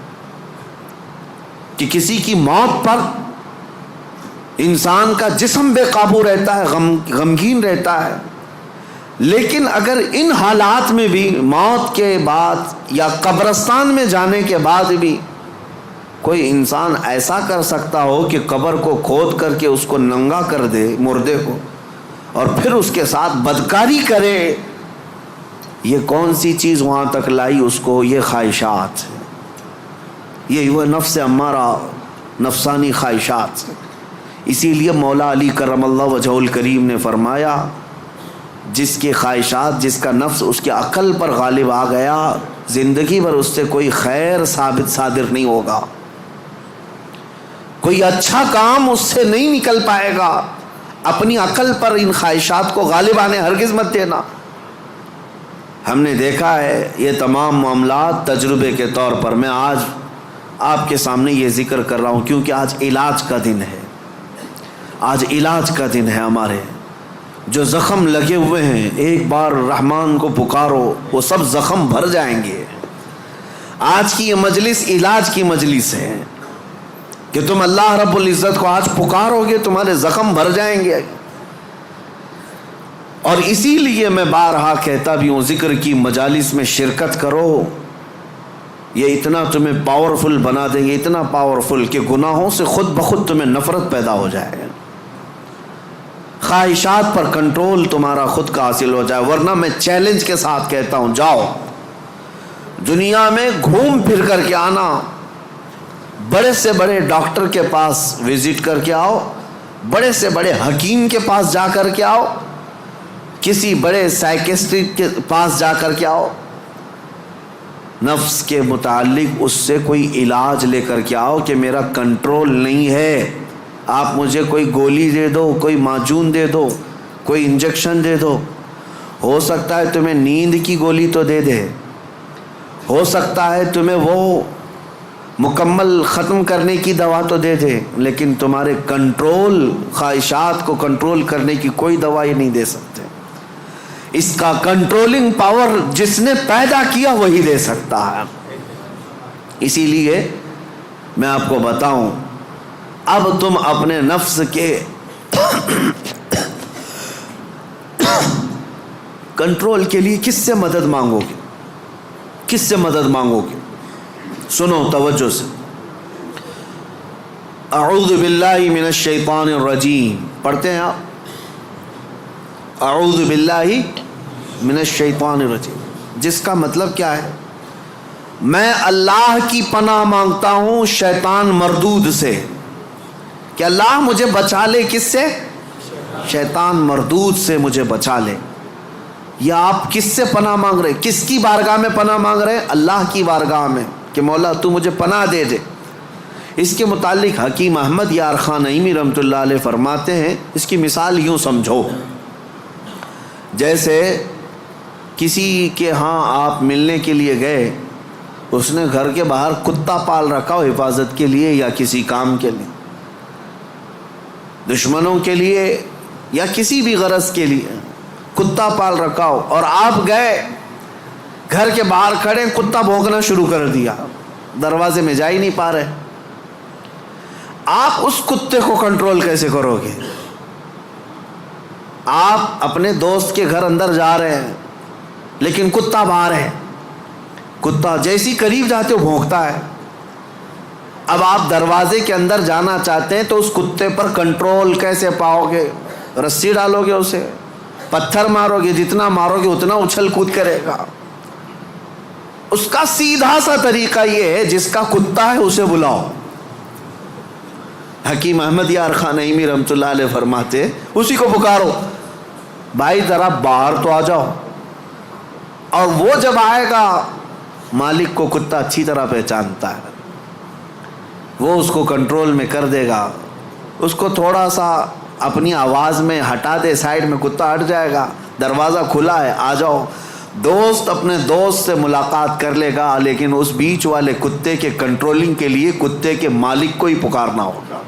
کہ کسی کی موت پر انسان کا جسم بے قابو رہتا ہے، غمگین رہتا ہے. لیکن اگر ان حالات میں بھی موت کے بعد یا قبرستان میں جانے کے بعد بھی کوئی انسان ایسا کر سکتا ہو کہ قبر کو کھود کر کے اس کو ننگا کر دے مردے کو اور پھر اس کے ساتھ بدکاری کرے، یہ کون سی چیز وہاں تک لائی اس کو؟ یہ خواہشات، یہ وہ نفس امارہ، نفسانی خواہشات. اسی لیے مولا علی کرم اللہ وجہہ الکریم نے فرمایا جس کی خواہشات، جس کا نفس اس کی عقل پر غالب آ گیا، زندگی بھر اس سے کوئی خیر صادر نہیں ہوگا، کوئی اچھا کام اس سے نہیں نکل پائے گا. اپنی عقل پر ان خواہشات کو غالب آنے ہرگز مت دینا. ہم نے دیکھا ہے یہ تمام معاملات تجربے کے طور پر. میں آج آپ کے سامنے یہ ذکر کر رہا ہوں کیونکہ آج علاج کا دن ہے. آج علاج کا دن ہے. ہمارے جو زخم لگے ہوئے ہیں ایک بار رحمان کو پکارو، وہ سب زخم بھر جائیں گے. آج کی یہ مجلس علاج کی مجلس ہے. کہ تم اللہ رب العزت کو آج پکارو گے تمہارے زخم بھر جائیں گے. اور اسی لیے میں بارہا کہتا بھی ہوں ذکر کی مجالس میں شرکت کرو. یہ اتنا تمہیں پاورفل بنا دیں گے, اتنا پاورفل کہ گناہوں سے خود بخود تمہیں نفرت پیدا ہو جائے, خواہشات پر کنٹرول تمہارا خود کا حاصل ہو جائے. ورنہ میں چیلنج کے ساتھ کہتا ہوں جاؤ دنیا میں گھوم پھر کر کے آنا, بڑے سے بڑے ڈاکٹر کے پاس وزٹ کر کے آؤ, بڑے سے بڑے حکیم کے پاس جا کر کے آؤ, کسی بڑے سائیکسٹرسٹ کے پاس جا کر کے آؤ, نفس کے متعلق اس سے کوئی علاج لے کر کے آؤ کہ میرا کنٹرول نہیں ہے. آپ مجھے کوئی گولی دے دو, کوئی معجون دے دو, کوئی انجیکشن دے دو. ہو سکتا ہے تمہیں نیند کی گولی تو دے دے, ہو سکتا ہے تمہیں وہ مکمل ختم کرنے کی دوا تو دے دے, لیکن تمہارے کنٹرول, خواہشات کو کنٹرول کرنے کی کوئی دوا ہی نہیں دے سکتے. اس کا کنٹرولنگ پاور جس نے پیدا کیا وہی دے سکتا ہے. اسی لیے میں آپ کو بتاؤں, اب تم اپنے نفس کے کنٹرول کے لیے کس سے مدد مانگو گے, کس سے مدد مانگو گے؟ سنو توجہ سے. اعوذ باللہ من الشیطان الرجیم پڑھتے ہیں آپ, اعوذ باللہ من الشیطان الرجیم, جس کا مطلب کیا ہے؟ میں اللہ کی پناہ مانگتا ہوں شیطان مردود سے, کہ اللہ مجھے بچا لے. کس سے؟ شیطان مردود سے مجھے بچا لے. یا آپ کس سے پناہ مانگ رہے, کس کی بارگاہ میں پناہ مانگ رہے؟ اللہ کی بارگاہ میں, کہ مولا تو مجھے پناہ دے دے. اس کے متعلق حکیم احمد یار خان نعیمی رحمۃ اللہ علیہ فرماتے ہیں, اس کی مثال یوں سمجھو, جیسے کسی کے ہاں آپ ملنے کے لیے گئے, اس نے گھر کے باہر کتا پال رکھا ہو حفاظت کے لیے یا کسی کام کے لیے, دشمنوں کے لیے یا کسی بھی غرض کے لیے کتا پال رکھا ہو, اور آپ گئے گھر کے باہر کھڑے, کتا بھونکنا شروع کر دیا, دروازے میں جا ہی نہیں پا رہے. آپ اس کتے کو کنٹرول کیسے کرو گے؟ آپ اپنے دوست کے گھر اندر جا رہے ہیں لیکن کتا باہر ہے, کتا جیسی قریب جاتے ہو بھونکتا ہے. اب آپ دروازے کے اندر جانا چاہتے ہیں تو اس کتے پر کنٹرول کیسے پاؤ گے؟ رسی ڈالو گے اسے, پتھر مارو گے, جتنا مارو گے اتنا اچھل کود کرے گا. اس کا سیدھا سا طریقہ یہ ہے, جس کا کتا ہے اسے بلاؤ. حکیم احمد یار خان نعیمی رحمۃ اللہ علیہ فرماتے اسی کو پکارو, بھائی ذرا باہر تو آ جاؤ. اور وہ جب آئے گا, مالک کو کتا اچھی طرح پہچانتا ہے, وہ اس کو کنٹرول میں کر دے گا. اس کو تھوڑا سا اپنی آواز میں ہٹا دے, سائڈ میں, کتا ہٹ جائے گا, دروازہ کھلا ہے, آ جاؤ. دوست اپنے دوست سے ملاقات کر لے گا, لیکن اس بیچ والے کتے کے کنٹرولنگ کے لیے کتے کے مالک کو ہی پکارنا ہوگا.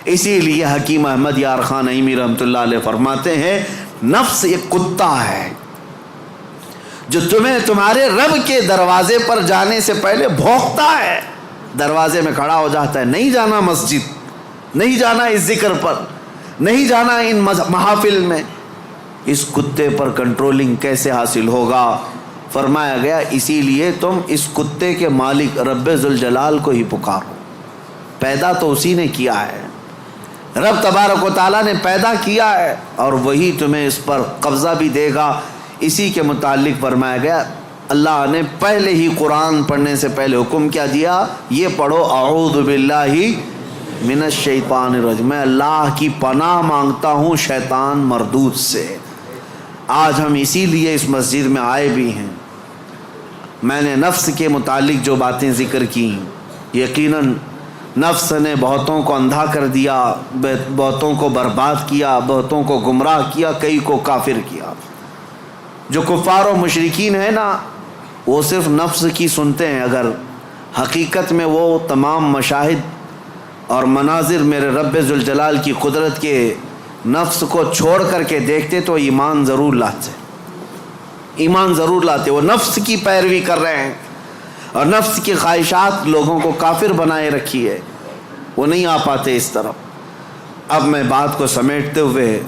اسی لیے حکیم احمد یار خان نعیمی رحمۃ اللہ علیہ فرماتے ہیں نفس ایک کتا ہے جو تمہیں تمہارے رب کے دروازے پر جانے سے پہلے بھونکتا ہے, دروازے میں کھڑا ہو جاتا ہے, نہیں جانا مسجد, نہیں جانا اس ذکر پر, نہیں جانا ان محافل میں. اس کتے پر کنٹرولنگ کیسے حاصل ہوگا؟ فرمایا گیا اسی لیے تم اس کتے کے مالک رب ذوالجلال کو ہی پکارو. پیدا تو اسی نے کیا ہے, رب تبارک و تعالیٰ نے پیدا کیا ہے, اور وہی تمہیں اس پر قبضہ بھی دے گا. اسی کے متعلق فرمایا گیا اللہ نے پہلے ہی قرآن پڑھنے سے پہلے حکم کیا دیا, یہ پڑھو اعوذ باللہ من الشیطان الرجیم, میں اللہ کی پناہ مانگتا ہوں شیطان مردود سے. آج ہم اسی لیے اس مسجد میں آئے بھی ہیں. میں نے نفس کے متعلق جو باتیں ذکر کی, یقیناً نفس نے بہتوں کو اندھا کر دیا, بہتوں کو برباد کیا, بہتوں کو گمراہ کیا, کئی کو کافر کیا. جو کفار و مشرکین ہیں نا, وہ صرف نفس کی سنتے ہیں, اگر حقیقت میں وہ تمام مشاہد اور مناظر میرے رب ذوالجلال کی قدرت کے نفس کو چھوڑ کر کے دیکھتے تو ایمان ضرور لاتے, ایمان ضرور لاتے. وہ نفس کی پیروی کر رہے ہیں اور نفس کی خواہشات لوگوں کو کافر بنائے رکھی ہے. وہ نہیں آ پاتے اس طرف۔ اب میں بات کو سمیٹتے ہوئے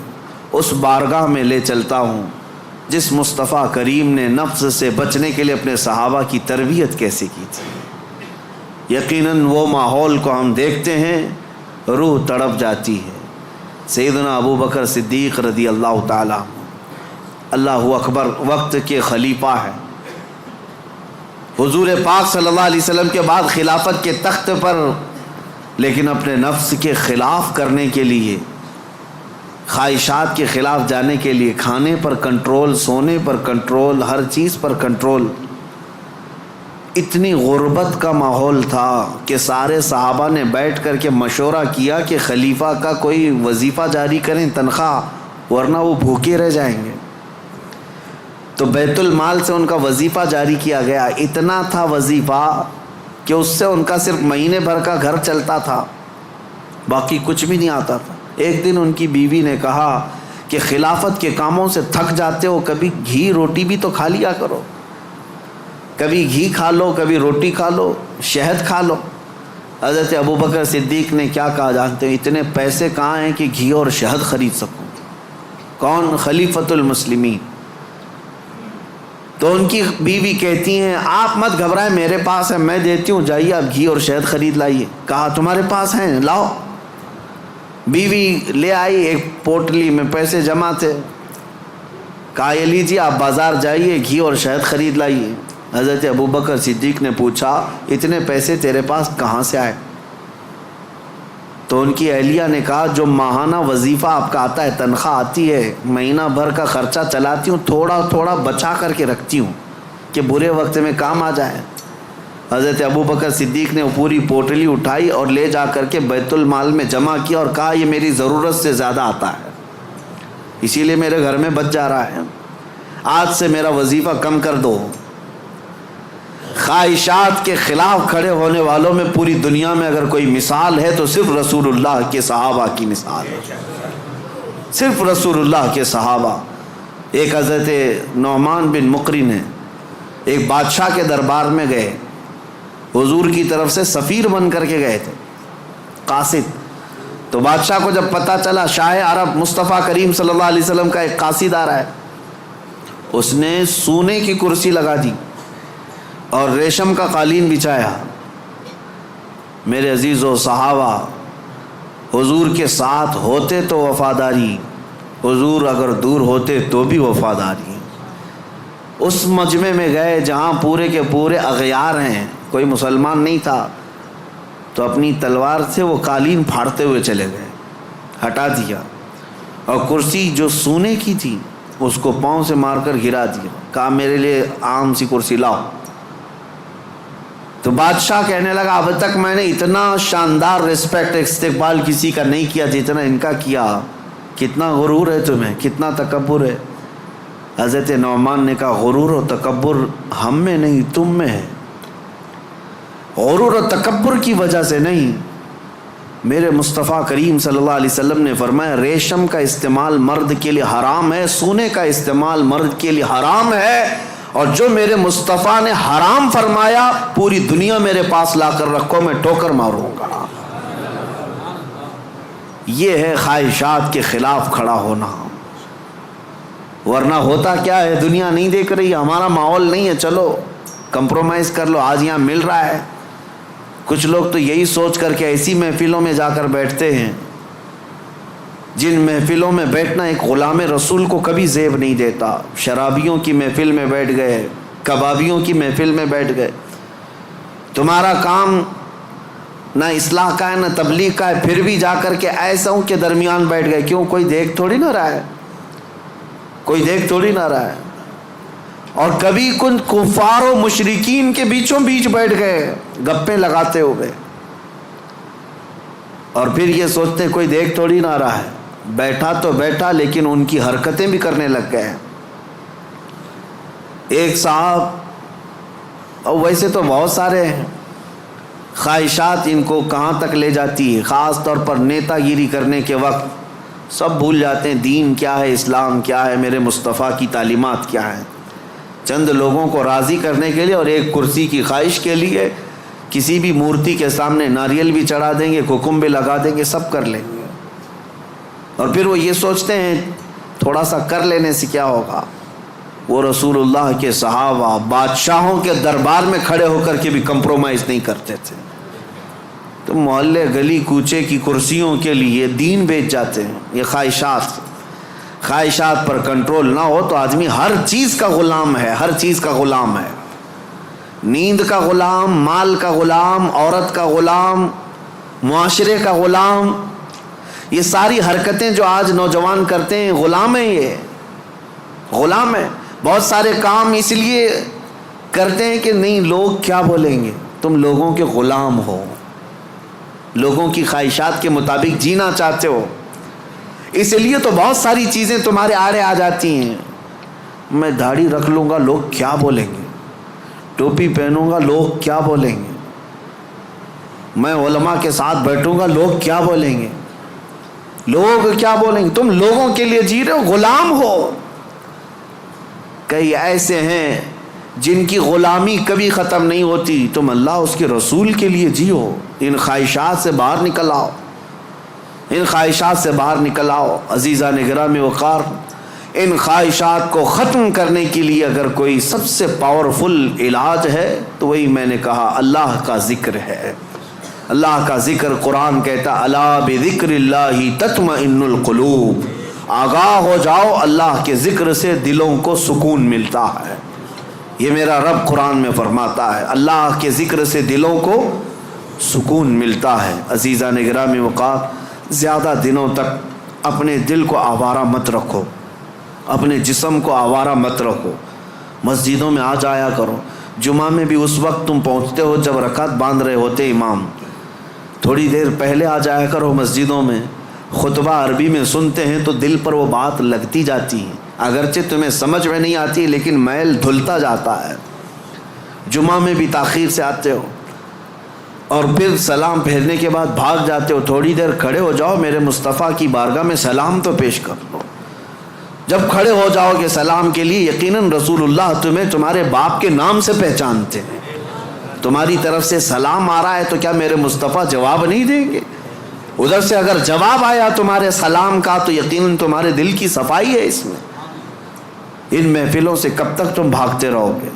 اس بارگاہ میں لے چلتا ہوں جس مصطفیٰ کریم نے نفس سے بچنے کے لیے اپنے صحابہ کی تربیت کیسے کی تھی۔ یقیناً وہ ماحول کو ہم دیکھتے ہیں، روح تڑپ جاتی ہے۔ سیدنا ابو بکر صدیق رضی اللہ تعالیٰ، اللہ اکبر، وقت کے خلیفہ ہیں، حضور پاک صلی اللہ علیہ وسلم کے بعد خلافت کے تخت پر، لیکن اپنے نفس کے خلاف کرنے کے لیے، خواہشات کے خلاف جانے کے لیے، کھانے پر کنٹرول، سونے پر کنٹرول، ہر چیز پر کنٹرول۔ اتنی غربت کا ماحول تھا کہ سارے صحابہ نے بیٹھ کر کے مشورہ کیا کہ خلیفہ کا کوئی وظیفہ جاری کریں، تنخواہ، ورنہ وہ بھوکے رہ جائیں گے۔ تو بیت المال سے ان کا وظیفہ جاری کیا گیا۔ اتنا تھا وظیفہ کہ اس سے ان کا صرف مہینے بھر کا گھر چلتا تھا، باقی کچھ بھی نہیں آتا تھا۔ ایک دن ان کی بیوی نے کہا کہ خلافت کے کاموں سے تھک جاتے ہو، کبھی گھی روٹی بھی تو کھا لیا کرو، کبھی گھی کھا لو، کبھی روٹی کھا لو، شہد کھا لو۔ حضرت ابوبکر صدیق نے کیا کہا جانتے ہیں؟ اتنے پیسے کہاں ہیں کہ گھی اور شہد خرید سکوں؟ کون؟ خلیفۃ المسلمین۔ تو ان کی بیوی کہتی ہیں آپ مت گھبرائیں، میرے پاس ہے، میں دیتی ہوں، جائیے آپ گھی اور شہد خرید لائیے۔ کہا تمہارے پاس ہیں، لاؤ۔ بیوی لے آئی، ایک پوٹلی میں پیسے جمع تھے۔ کہا یہ لیجیے، آپ بازار جائیے، گھی اور شہد خرید لائیے۔ حضرت ابوبکر صدیق نے پوچھا اتنے پیسے تیرے پاس کہاں سے آئے؟ تو ان کی اہلیہ نے کہا جو ماہانہ وظیفہ آپ کا آتا ہے، تنخواہ آتی ہے، مہینہ بھر کا خرچہ چلاتی ہوں، تھوڑا تھوڑا بچا کر کے رکھتی ہوں کہ برے وقت میں کام آ جائے۔ حضرت ابوبکر صدیق نے وہ پوری پوٹلی اٹھائی اور لے جا کر کے بیت المال میں جمع کیا اور کہا یہ میری ضرورت سے زیادہ آتا ہے، اسی لیے میرے گھر میں بچ جا رہا ہے، آج سے میرا وظیفہ کم کر دو۔ خواہشات کے خلاف کھڑے ہونے والوں میں پوری دنیا میں اگر کوئی مثال ہے تو صرف رسول اللہ کے صحابہ کی مثال ہے، صرف رسول اللہ کے صحابہ۔ ایک حضرت نعمان بن مقرن ہے، ایک بادشاہ کے دربار میں گئے، حضور کی طرف سے سفیر بن کر کے گئے تھے، قاصد۔ تو بادشاہ کو جب پتہ چلا شاہ عرب مصطفیٰ کریم صلی اللہ علیہ وسلم کا ایک قاصد آ رہا ہے، اس نے سونے کی کرسی لگا دی اور ریشم کا قالین بچھایا۔ میرے عزیز و صحابہ، حضور کے ساتھ ہوتے تو وفاداری، حضور اگر دور ہوتے تو بھی وفاداری۔ اس مجمع میں گئے جہاں پورے کے پورے اغیار ہیں، کوئی مسلمان نہیں تھا، تو اپنی تلوار سے وہ قالین پھاڑتے ہوئے چلے گئے، ہٹا دیا، اور کرسی جو سونے کی تھی اس کو پاؤں سے مار کر گرا دیا، کہا میرے لیے عام سی کرسی لاؤ۔ تو بادشاہ کہنے لگا اب تک میں نے اتنا شاندار رسپیکٹ استقبال کسی کا نہیں کیا جتنا ان کا کیا، کتنا غرور ہے تمہیں، کتنا تکبر ہے۔ حضرت نعمان نے کہا غرور و تکبر ہم میں نہیں تم میں ہے، غرور و تکبر کی وجہ سے نہیں۔ میرے مصطفیٰ کریم صلی اللہ علیہ وسلم نے فرمایا ریشم کا استعمال مرد کے لیے حرام ہے، سونے کا استعمال مرد کے لیے حرام ہے، اور جو میرے مصطفیٰ نے حرام فرمایا پوری دنیا میرے پاس لا کر رکھو، میں ٹھوکر ماروں گا۔ یہ ہے خواہشات کے خلاف کھڑا ہونا، ورنہ ہوتا کیا ہے، دنیا نہیں دیکھ رہی، ہمارا ماحول نہیں ہے، چلو کمپرومائز کر لو، آج یہاں مل رہا ہے۔ کچھ لوگ تو یہی سوچ کر کے ایسی محفلوں میں جا کر بیٹھتے ہیں جن محفلوں میں بیٹھنا ایک غلام رسول کو کبھی زیب نہیں دیتا۔ شرابیوں کی محفل میں بیٹھ گئے، کبابیوں کی محفل میں بیٹھ گئے، تمہارا کام نہ اصلاح کا ہے نہ تبلیغ کا ہے، پھر بھی جا کر کے ایسوں کے درمیان بیٹھ گئے، کیوں؟ کوئی دیکھ تھوڑی نہ رہا ہے، کوئی دیکھ تھوڑی نہ رہا ہے۔ اور کبھی کن کفار و مشرکین کے بیچوں بیچ بیٹھ گئے گپیں لگاتے ہوئے، اور پھر یہ سوچتے کوئی دیکھ تھوڑی نہ رہا ہے، بیٹھا تو بیٹھا لیکن ان کی حرکتیں بھی کرنے لگ گئے۔ ایک صاحب، اور ویسے تو بہت سارے ہیں، خواہشات ان کو کہاں تک لے جاتی ہے، خاص طور پر نیتا گیری کرنے کے وقت سب بھول جاتے ہیں دین کیا ہے، اسلام کیا ہے، میرے مصطفیٰ کی تعلیمات کیا ہے۔ چند لوگوں کو راضی کرنے کے لیے اور ایک کرسی کی خواہش کے لیے کسی بھی مورتی کے سامنے ناریل بھی چڑھا دیں گے, حکم بھی لگا دیں گے, سب کر لیں گے. اور پھر وہ یہ سوچتے ہیں تھوڑا سا کر لینے سے کیا ہوگا. وہ رسول اللہ کے صحابہ بادشاہوں کے دربار میں کھڑے ہو کر کے بھی کمپرومائز نہیں کرتے تھے. تو محلے گلی کوچے کی کرسیوں کے لیے دین بیچ جاتے ہیں. یہ خواہشات پر کنٹرول نہ ہو تو آدمی ہر چیز کا غلام ہے, ہر چیز کا غلام ہے. نیند کا غلام, مال کا غلام, عورت کا غلام, معاشرے کا غلام. یہ ساری حرکتیں جو آج نوجوان کرتے ہیں غلام ہیں, یہ غلام ہیں. بہت سارے کام اس لیے کرتے ہیں کہ نہیں لوگ کیا بولیں گے. تم لوگوں کے غلام ہو, لوگوں کی خواہشات کے مطابق جینا چاہتے ہو, اس لیے تو بہت ساری چیزیں تمہارے آڑے آ جاتی ہیں. میں داڑھی رکھ لوں گا لوگ کیا بولیں گے, ٹوپی پہنوں گا لوگ کیا بولیں گے, میں علماء کے ساتھ بیٹھوں گا لوگ کیا بولیں گے, لوگ کیا بولیں گے. تم لوگوں کے لیے جی رہے ہو, غلام ہو. کئی ایسے ہیں جن کی غلامی کبھی ختم نہیں ہوتی. تم اللہ اس کے رسول کے لیے جیو. ان خواہشات سے باہر نکل آؤ, ان خواہشات سے باہر نکل آؤ. عزیزان گرامی وقار, ان خواہشات کو ختم کرنے کے لیے اگر کوئی سب سے پاورفل علاج ہے تو وہی میں نے کہا اللہ کا ذکر ہے. اللہ کا ذکر. قرآن کہتا الا بذکر اللہ تطمئن القلوب. آگاہ ہو جاؤ, اللہ کے ذکر سے دلوں کو سکون ملتا ہے. یہ میرا رب قرآن میں فرماتا ہے, اللہ کے ذکر سے دلوں کو سکون ملتا ہے. عزیزان گرامی وقار, زیادہ دنوں تک اپنے دل کو آوارہ مت رکھو, اپنے جسم کو آوارہ مت رکھو. مسجدوں میں آ جایا کرو. جمعہ میں بھی اس وقت تم پہنچتے ہو جب رکعت باندھ رہے ہوتے امام, تھوڑی دیر پہلے آ جایا کرو مسجدوں میں. خطبہ عربی میں سنتے ہیں تو دل پر وہ بات لگتی جاتی ہے, اگرچہ تمہیں سمجھ میں نہیں آتی لیکن میل دھلتا جاتا ہے. جمعہ میں بھی تاخیر سے آتے ہو اور پھر سلام پھیرنے کے بعد بھاگ جاتے ہو. تھوڑی دیر کھڑے ہو جاؤ, میرے مصطفیٰ کی بارگاہ میں سلام تو پیش کر لو. جب کھڑے ہو جاؤ گے سلام کے لیے, یقیناً رسول اللہ تمہیں تمہارے باپ کے نام سے پہچانتے ہیں. تمہاری طرف سے سلام آ رہا ہے تو کیا میرے مصطفیٰ جواب نہیں دیں گے؟ ادھر سے اگر جواب آیا تمہارے سلام کا تو یقیناً تمہارے دل کی صفائی ہے اس میں. ان محفلوں سے کب تک تم بھاگتے رہو گے؟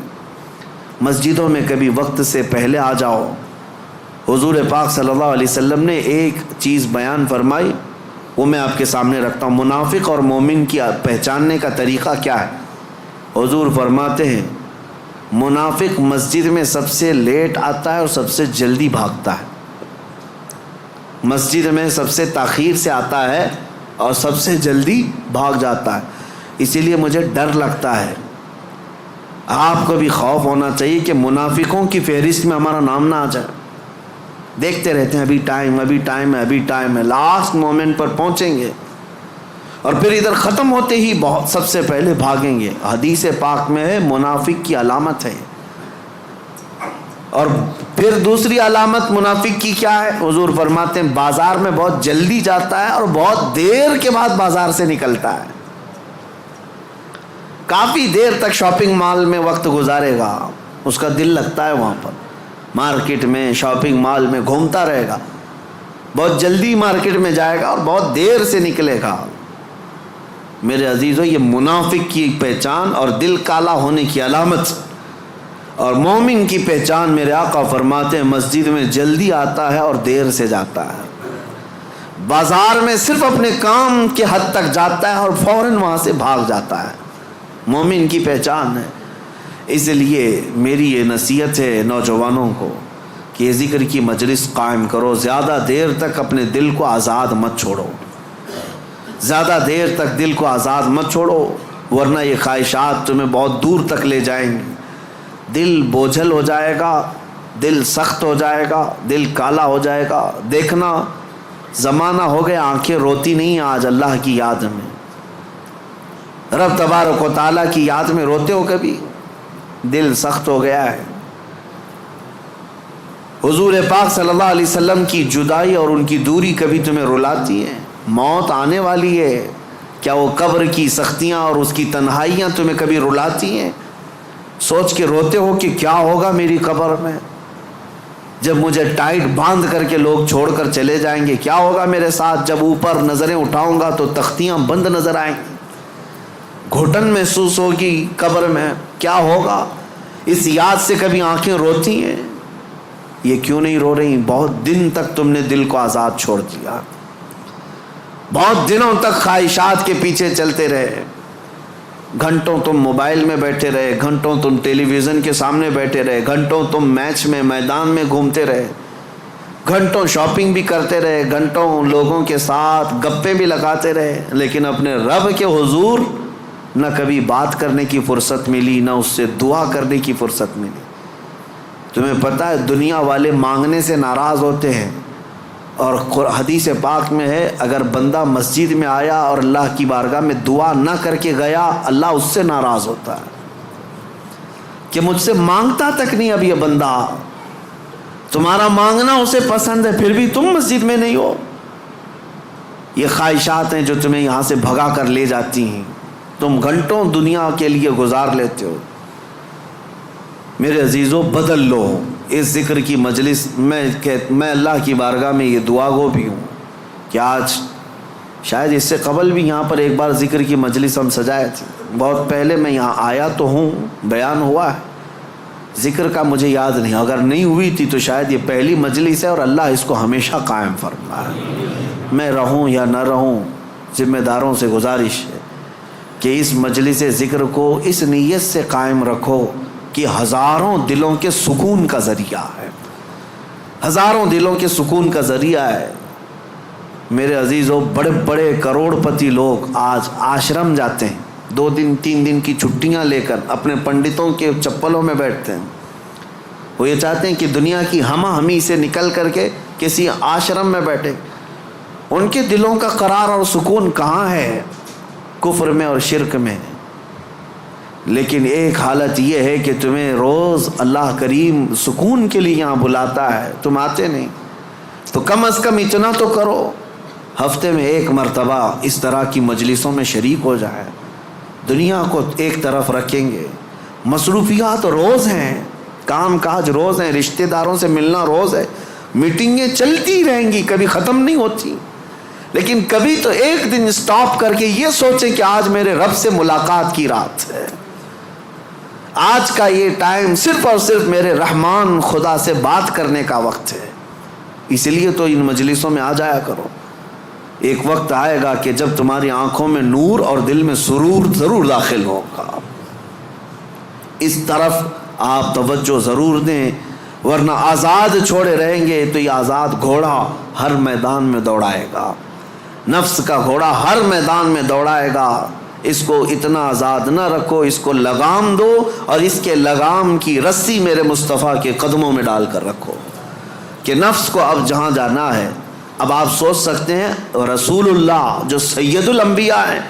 مسجدوں میں کبھی وقت سے پہلے آ جاؤ. حضور پاک صلی اللہ علیہ وسلم نے ایک چیز بیان فرمائی, وہ میں آپ کے سامنے رکھتا ہوں. منافق اور مومن کی پہچاننے کا طریقہ کیا ہے؟ حضور فرماتے ہیں منافق مسجد میں سب سے لیٹ آتا ہے اور سب سے جلدی بھاگتا ہے. مسجد میں سب سے تاخیر سے آتا ہے اور سب سے جلدی بھاگ جاتا ہے. اسی لیے مجھے ڈر لگتا ہے. آپ کو بھی خوف ہونا چاہیے کہ منافقوں کی فہرست میں ہمارا نام نہ آ جائے. دیکھتے رہتے ہیں ابھی ٹائم ہے, ابھی ٹائم ہے, ابھی ٹائم ہے, لاسٹ مومنٹ پر پہنچیں گے اور پھر ادھر ختم ہوتے ہی بہت سب سے پہلے بھاگیں گے. حدیث پاک میں ہے منافق کی علامت ہے. اور پھر دوسری علامت منافق کی کیا ہے؟ حضور فرماتے ہیں بازار میں بہت جلدی جاتا ہے اور بہت دیر کے بعد بازار سے نکلتا ہے. کافی دیر تک شاپنگ مال میں وقت گزارے گا, اس کا دل لگتا ہے وہاں پر, مارکیٹ میں شاپنگ مال میں گھومتا رہے گا. بہت جلدی مارکیٹ میں جائے گا اور بہت دیر سے نکلے گا. میرے عزیزو, یہ منافق کی پہچان اور دل کالا ہونے کی علامت. اور مومن کی پہچان میرے آقا فرماتے ہیں مسجد میں جلدی آتا ہے اور دیر سے جاتا ہے. بازار میں صرف اپنے کام کے حد تک جاتا ہے اور فوراً وہاں سے بھاگ جاتا ہے. مومن کی پہچان ہے. اس لیے میری یہ نصیحت ہے نوجوانوں کو کہ یہ ذکر کی مجلس قائم کرو. زیادہ دیر تک اپنے دل کو آزاد مت چھوڑو, زیادہ دیر تک دل کو آزاد مت چھوڑو, ورنہ یہ خواہشات تمہیں بہت دور تک لے جائیں گے. دل بوجھل ہو جائے گا, دل سخت ہو جائے گا, دل کالا ہو جائے گا. دیکھنا زمانہ ہو گیا آنکھیں روتی نہیں آج اللہ کی یاد میں. رب تبارک و تعالیٰ کی یاد میں روتے ہو کبھی؟ دل سخت ہو گیا ہے. حضور پاک صلی اللہ علیہ وسلم کی جدائی اور ان کی دوری کبھی تمہیں رلاتی ہے؟ موت آنے والی ہے, کیا وہ قبر کی سختیاں اور اس کی تنہائیاں تمہیں کبھی رلاتی ہیں؟ سوچ کے روتے ہو کہ کیا ہوگا میری قبر میں, جب مجھے ٹائٹ باندھ کر کے لوگ چھوڑ کر چلے جائیں گے کیا ہوگا میرے ساتھ؟ جب اوپر نظریں اٹھاؤں گا تو تختیاں بند نظر آئیں گی، گھٹن محسوس ہوگی قبر میں، کیا ہوگا؟ اس یاد سے کبھی آنکھیں روتی ہیں؟ یہ کیوں نہیں رو رہی؟ بہت دن تک تم نے دل کو آزاد چھوڑ دیا، بہت دنوں تک خواہشات کے پیچھے چلتے رہے، گھنٹوں تم موبائل میں بیٹھے رہے، گھنٹوں تم ٹیلی ویژن کے سامنے بیٹھے رہے، گھنٹوں تم میچ میں میدان میں گھومتے رہے، گھنٹوں شاپنگ بھی کرتے رہے، گھنٹوں لوگوں کے ساتھ گپیں بھی لگاتے رہے، لیکن اپنے رب کے حضور نہ کبھی بات کرنے کی فرصت ملی، نہ اس سے دعا کرنے کی فرصت ملی۔ تمہیں پتہ ہے دنیا والے مانگنے سے ناراض ہوتے ہیں، اور حدیث پاک میں ہے اگر بندہ مسجد میں آیا اور اللہ کی بارگاہ میں دعا نہ کر کے گیا، اللہ اس سے ناراض ہوتا ہے کہ مجھ سے مانگتا تک نہیں اب یہ بندہ، تمہارا مانگنا اسے پسند ہے پھر بھی تم مسجد میں نہیں ہو۔ یہ خواہشات ہیں جو تمہیں یہاں سے بھگا کر لے جاتی ہیں، تم گھنٹوں دنیا کے لیے گزار لیتے ہو۔ میرے عزیزوں بدل لو اس ذکر کی مجلس میں اللہ کی بارگاہ میں یہ دعا گو بھی ہوں کہ آج شاید اس سے قبل بھی یہاں پر ایک بار ذکر کی مجلس ہم سجائے تھے، بہت پہلے میں یہاں آیا تو ہوں، بیان ہوا ہے، ذکر کا مجھے یاد نہیں، اگر نہیں ہوئی تھی تو شاید یہ پہلی مجلس ہے، اور اللہ اس کو ہمیشہ قائم فرمائے۔ میں رہوں یا نہ رہوں، ذمہ داروں سے گزارش ہے کہ اس مجلس ذکر کو اس نیت سے قائم رکھو کہ ہزاروں دلوں کے سکون کا ذریعہ ہے، ہزاروں دلوں کے سکون کا ذریعہ ہے۔ میرے عزیزوں بڑے بڑے کروڑ پتی لوگ آج آشرم جاتے ہیں، 2 دن 3 دن کی چھٹیاں لے کر اپنے پنڈتوں کے چپلوں میں بیٹھتے ہیں، وہ یہ چاہتے ہیں کہ دنیا کی ہمہ ہمی سے نکل کر کے کسی آشرم میں بیٹھے۔ ان کے دلوں کا قرار اور سکون کہاں ہے؟ کفر میں اور شرک میں۔ لیکن ایک حالت یہ ہے کہ تمہیں روز اللہ کریم سکون کے لیے یہاں بلاتا ہے، تم آتے نہیں، تو کم از کم اتنا تو کرو، ہفتے میں 1 مرتبہ اس طرح کی مجلسوں میں شریک ہو جائے۔ دنیا کو ایک طرف رکھیں گے، مصروفیات روز ہیں، کام کاج روز ہیں، رشتہ داروں سے ملنا روز ہے، میٹنگیں چلتی رہیں گی، کبھی ختم نہیں ہوتی، لیکن کبھی تو ایک دن سٹاپ کر کے یہ سوچیں کہ آج میرے رب سے ملاقات کی رات ہے، آج کا یہ ٹائم صرف اور صرف میرے رحمان خدا سے بات کرنے کا وقت ہے۔ اس لیے تو ان مجلسوں میں آ جایا کرو۔ ایک وقت آئے گا کہ جب تمہاری آنکھوں میں نور اور دل میں سرور ضرور داخل ہوگا، اس طرف آپ توجہ ضرور دیں، ورنہ آزاد چھوڑے رہیں گے تو یہ آزاد گھوڑا ہر میدان میں دوڑائے گا، نفس کا گھوڑا ہر میدان میں دوڑائے گا۔ اس کو اتنا آزاد نہ رکھو، اس کو لگام دو، اور اس کے لگام کی رسی میرے مصطفیٰ کے قدموں میں ڈال کر رکھو کہ نفس کو اب جہاں جانا ہے۔ اب آپ سوچ سکتے ہیں رسول اللہ جو سید الانبیاء ہیں،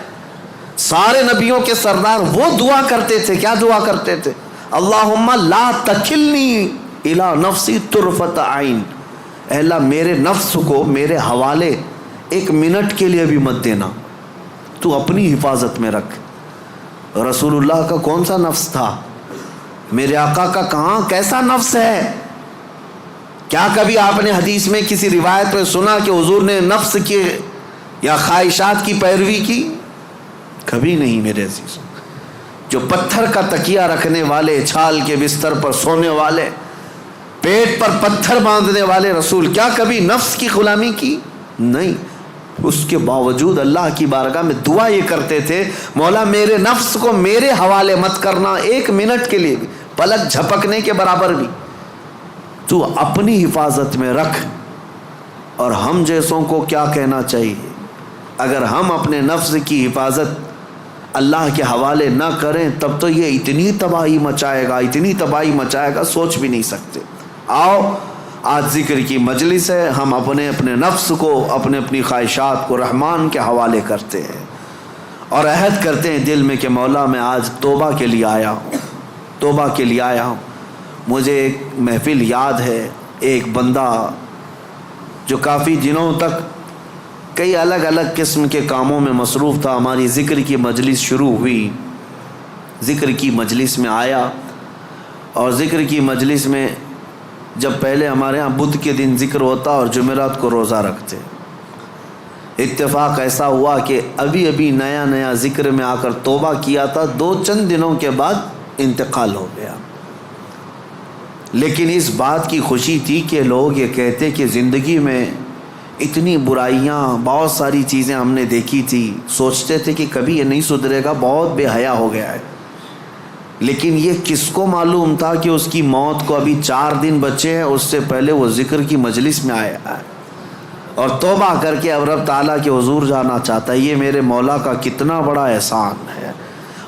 سارے نبیوں کے سردار، وہ دعا کرتے تھے، کیا دعا کرتے تھے؟ اللہم لا تکلنی الی نفسی طرفۃ عین، اے اللہ میرے نفس کو میرے حوالے 1 منٹ کے لیے بھی مت دینا، تو اپنی حفاظت میں رکھ۔ رسول اللہ کا کون سا نفس تھا؟ میرے آقا کا کہاں کیسا نفس ہے؟ کیا کبھی آپ نے حدیث میں کسی روایت میں سنا کہ حضور نے نفس کی یا خواہشات کی پیروی کی؟ کبھی نہیں میرے عزیز۔ جو پتھر کا تکیہ رکھنے والے، چھال کے بستر پر سونے والے، پیٹ پر پتھر باندھنے والے رسول، کیا کبھی نفس کی غلامی کی؟ نہیں۔ اس کے باوجود اللہ کی بارگاہ میں دعا یہ کرتے تھے، مولا میرے نفس کو میرے حوالے مت کرنا 1 منٹ کے لیے بھی، پلک جھپکنے کے برابر بھی، تو اپنی حفاظت میں رکھ۔ اور ہم جیسوں کو کیا کہنا چاہیے؟ اگر ہم اپنے نفس کی حفاظت اللہ کے حوالے نہ کریں تب تو یہ اتنی تباہی مچائے گا، اتنی تباہی مچائے گا، سوچ بھی نہیں سکتے۔ آؤ آج ذکر کی مجلس ہے، ہم اپنے نفس کو، اپنی خواہشات کو رحمان کے حوالے کرتے ہیں اور عہد کرتے ہیں دل میں کہ مولا میں آج توبہ کے لیے آیا ہوں، توبہ کے لیے آیا ہوں۔ مجھے ایک محفل یاد ہے، ایک بندہ جو کافی دنوں تک کئی الگ الگ قسم کے کاموں میں مصروف تھا، ہماری ذکر کی مجلس شروع ہوئی، ذکر کی مجلس میں آیا، اور ذکر کی مجلس میں جب پہلے ہمارے ہاں بدھ کے دن ذکر ہوتا اور جمعرات کو روزہ رکھتے. اتفاق ایسا ہوا کہ ابھی ابھی نیا نیا ذکر میں آ کر توبہ کیا تھا، 2 دنوں کے بعد انتقال ہو گیا. لیکن اس بات کی خوشی تھی کہ لوگ یہ کہتے کہ زندگی میں اتنی برائیاں، بہت ساری چیزیں ہم نے دیکھی تھی، سوچتے تھے کہ کبھی یہ نہیں سدھرے گا، بہت بے حیا ہو گیا ہے. لیکن یہ کس کو معلوم تھا کہ اس کی موت کو ابھی 4 دن بچے ہیں، اس سے پہلے وہ ذکر کی مجلس میں آیا ہے اور توبہ کر کے اب رب تعالیٰ کے حضور جانا چاہتا ہے. یہ میرے مولا کا کتنا بڑا احسان ہے.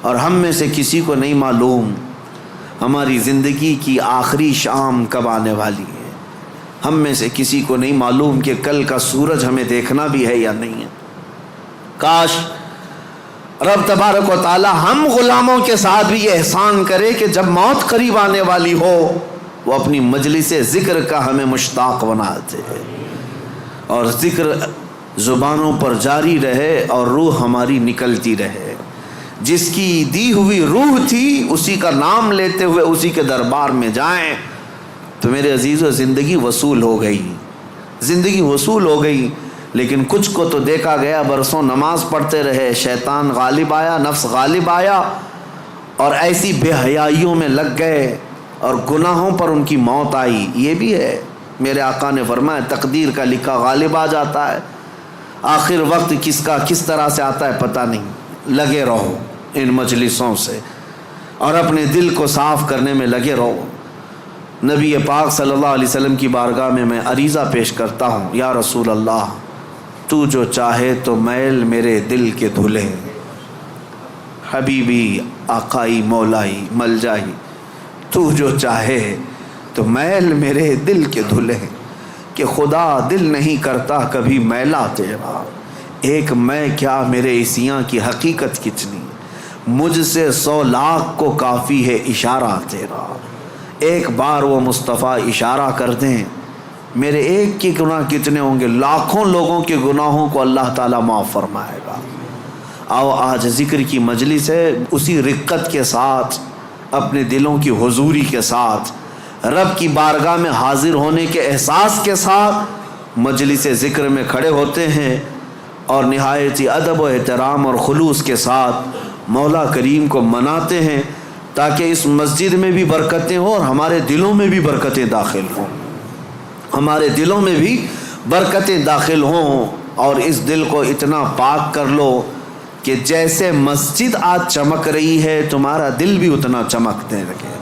اور ہم میں سے کسی کو نہیں معلوم ہماری زندگی کی آخری شام کب آنے والی ہے. ہم میں سے کسی کو نہیں معلوم کہ کل کا سورج ہمیں دیکھنا بھی ہے یا نہیں ہے. کاش رب تبارک و تعالی ہم غلاموں کے ساتھ بھی یہ احسان کرے کہ جب موت قریب آنے والی ہو وہ اپنی مجلس ذکر کا ہمیں مشتاق بنا دے اور ذکر زبانوں پر جاری رہے اور روح ہماری نکلتی رہے. جس کی دی ہوئی روح تھی اسی کا نام لیتے ہوئے اسی کے دربار میں جائیں تو میرے عزیزو زندگی وصول ہو گئی، زندگی وصول ہو گئی. لیکن کچھ کو تو دیکھا گیا برسوں نماز پڑھتے رہے، شیطان غالب آیا، نفس غالب آیا اور ایسی بے حیائیوں میں لگ گئے اور گناہوں پر ان کی موت آئی. یہ بھی ہے، میرے آقا نے فرمایا تقدیر کا لکھا غالب آ جاتا ہے. آخر وقت کس کا کس طرح سے آتا ہے پتہ نہیں. لگے رہو ان مجلسوں سے اور اپنے دل کو صاف کرنے میں لگے رہو. نبی پاک صلی اللہ علیہ وسلم کی بارگاہ میں عریضہ پیش کرتا ہوں، یا رسول اللہ تو جو چاہے تو میل میرے دل کے دھلے، حبیبی آقائی مولائی ملجائی، تو جو چاہے تو میل میرے دل کے دھلے کہ خدا دل نہیں کرتا کبھی میلا تیرا. ایک میں کیا میرے عصیاں کی حقیقت کتنی، مجھ سے 100 لاکھ کو کافی ہے اشارہ تیرا. ایک بار وہ مصطفیٰ اشارہ کر دیں میرے ایک کے گناہ کتنے ہوں گے، لاکھوں لوگوں کے گناہوں کو اللہ تعالیٰ معاف فرمائے گا. آؤ آج ذکر کی مجلس ہے، اسی رقت کے ساتھ اپنے دلوں کی حضوری کے ساتھ رب کی بارگاہ میں حاضر ہونے کے احساس کے ساتھ مجلس ذکر میں کھڑے ہوتے ہیں اور نہایت ہی ادب و احترام اور خلوص کے ساتھ مولا کریم کو مناتے ہیں تاکہ اس مسجد میں بھی برکتیں ہوں اور ہمارے دلوں میں بھی برکتیں داخل ہوں، ہمارے دلوں میں بھی برکتیں داخل ہوں. اور اس دل کو اتنا پاک کر لو کہ جیسے مسجد آج چمک رہی ہے تمہارا دل بھی اتنا چمکنے لگے.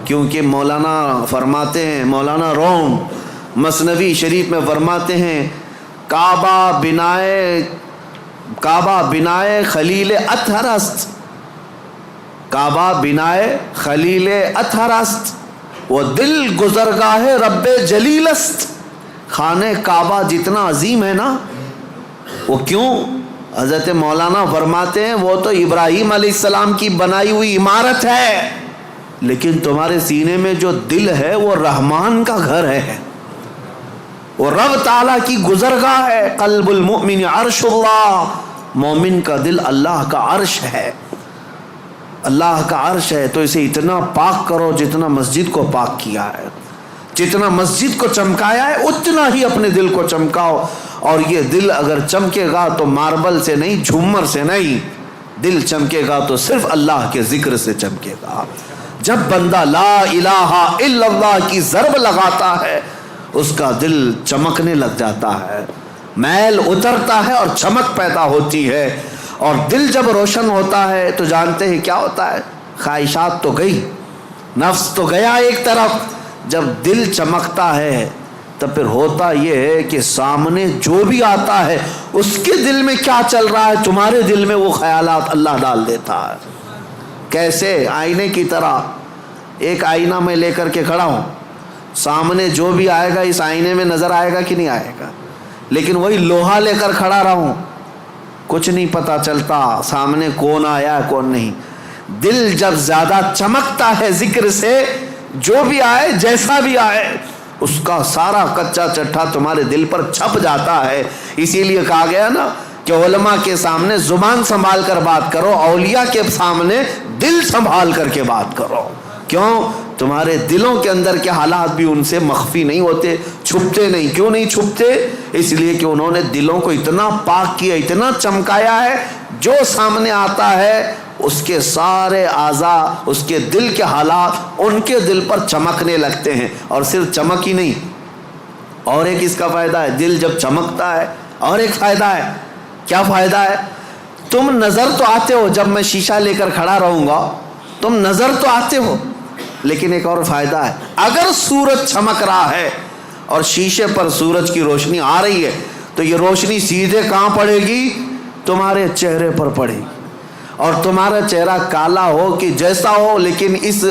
کیونکہ مولانا فرماتے ہیں، مولانا روم مثنوی شریف میں فرماتے ہیں کعبہ بنائے خلیل اطہر است، کعبہ بنائے خلیل اطہر است، وہ دل گزرگاہ رب جلیل است. خانہ کعبہ جتنا عظیم ہے نا، وہ کیوں؟ حضرت مولانا فرماتے ہیں وہ تو ابراہیم علیہ السلام کی بنائی ہوئی عمارت ہے، لیکن تمہارے سینے میں جو دل ہے وہ رحمان کا گھر ہے، وہ رب تعالیٰ کی گزرگاہ ہے. قلب المؤمن عرش اللہ، مومن کا دل اللہ کا عرش ہے، اللہ کا عرش ہے. تو اسے اتنا پاک کرو جتنا مسجد کو پاک کیا ہے، جتنا مسجد کو چمکایا ہے اتنا ہی اپنے دل کو چمکاؤ. اور یہ دل اگر چمکے گا تو ماربل سے نہیں، جھومر سے نہیں، دل چمکے گا تو صرف اللہ کے ذکر سے چمکے گا. جب بندہ لا الہ الا اللہ کی ضرب لگاتا ہے اس کا دل چمکنے لگ جاتا ہے، میل اترتا ہے اور چمک پیدا ہوتی ہے. اور دل جب روشن ہوتا ہے تو جانتے ہیں کیا ہوتا ہے، خواہشات تو گئی، نفس تو گیا ایک طرف. جب دل چمکتا ہے تو پھر ہوتا یہ ہے کہ سامنے جو بھی آتا ہے اس کے دل میں کیا چل رہا ہے تمہارے دل میں وہ خیالات اللہ ڈال دیتا ہے. کیسے؟ آئینے کی طرح. ایک آئینہ میں لے کر کے کھڑا ہوں، سامنے جو بھی آئے گا اس آئینے میں نظر آئے گا کہ نہیں آئے گا، لیکن وہی لوہا لے کر کھڑا رہوں کچھ نہیں پتا چلتا سامنے کون آیا کون نہیں. دل جب زیادہ چمکتا ہے ذکر سے، جو بھی آئے جیسا بھی آئے اس کا سارا کچا چٹھا تمہارے دل پر چھپ جاتا ہے. اسی لیے کہا گیا نا کہ علماء کے سامنے زبان سنبھال کر بات کرو، اولیاء کے سامنے دل سنبھال کر کے بات کرو. کیوں؟ تمہارے دلوں کے اندر کے حالات بھی ان سے مخفی نہیں ہوتے، چھپتے نہیں۔ کیوں نہیں چھپتے؟ اس لیے کہ انہوں نے دلوں کو اتنا پاک کیا، اتنا چمکایا ہے، جو سامنے آتا ہے اس کے سارے اعضاء، اس کے دل کے حالات ان کے دل پر چمکنے لگتے ہیں۔ اور صرف چمک ہی نہیں، اور ایک اس کا فائدہ ہے، دل جب چمکتا ہے اور ایک فائدہ ہے۔ کیا فائدہ ہے؟ تم نظر تو آتے ہو، جب میں شیشہ لے کر کھڑا رہوں گا تم نظر تو آتے ہو، لیکن ایک اور فائدہ ہے، اگر سورج چمک رہا ہے اور شیشے پر سورج کی روشنی آ رہی ہے تو یہ روشنی سیدھے کہاں پڑے گی؟ تمہارے چہرے پر پڑے گی، اور تمہارا چہرہ کالا ہو کہ جیسا ہو، لیکن اس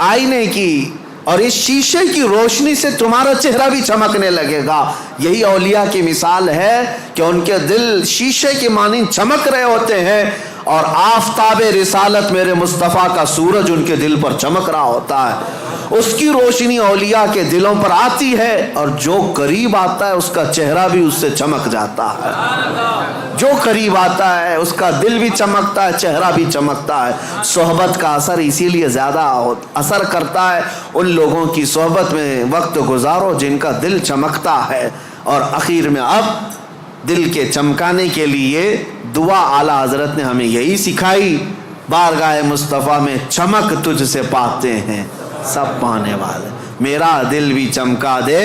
آئینے کی اور اس شیشے کی روشنی سے تمہارا چہرہ بھی چمکنے لگے گا۔ یہی اولیاء کی مثال ہے کہ ان کے دل شیشے کی مانند چمک رہے ہوتے ہیں، اور آفتاب رسالت میرے مصطفیٰ کا سورج ان کے دل پر چمک رہا ہوتا ہے، اس کی روشنی اولیاء کے دلوں پر آتی ہے، اور جو قریب آتا ہے اس کا چہرہ بھی اس سے چمک جاتا ہے۔ جو قریب آتا ہے اس کا دل بھی چمکتا ہے، چہرہ بھی چمکتا ہے۔ صحبت کا اثر اسی لیے زیادہ اثر کرتا ہے، ان لوگوں کی صحبت میں وقت گزارو جن کا دل چمکتا ہے۔ اور اخیر میں اب دل کے چمکانے کے لیے دعا اعلیٰ حضرت نے ہمیں یہی سکھائی، بارگاہ مصطفیٰ میں چمک تجھ سے پاتے ہیں سب پانے والے، میرا دل بھی چمکا دے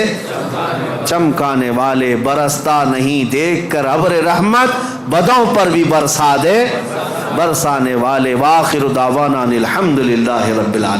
چمکانے والے، برستا نہیں دیکھ کر ابر رحمت، بدوں پر بھی برسا دے برسانے والے۔ وآخر دعوانا الحمدللہ رب العالمین۔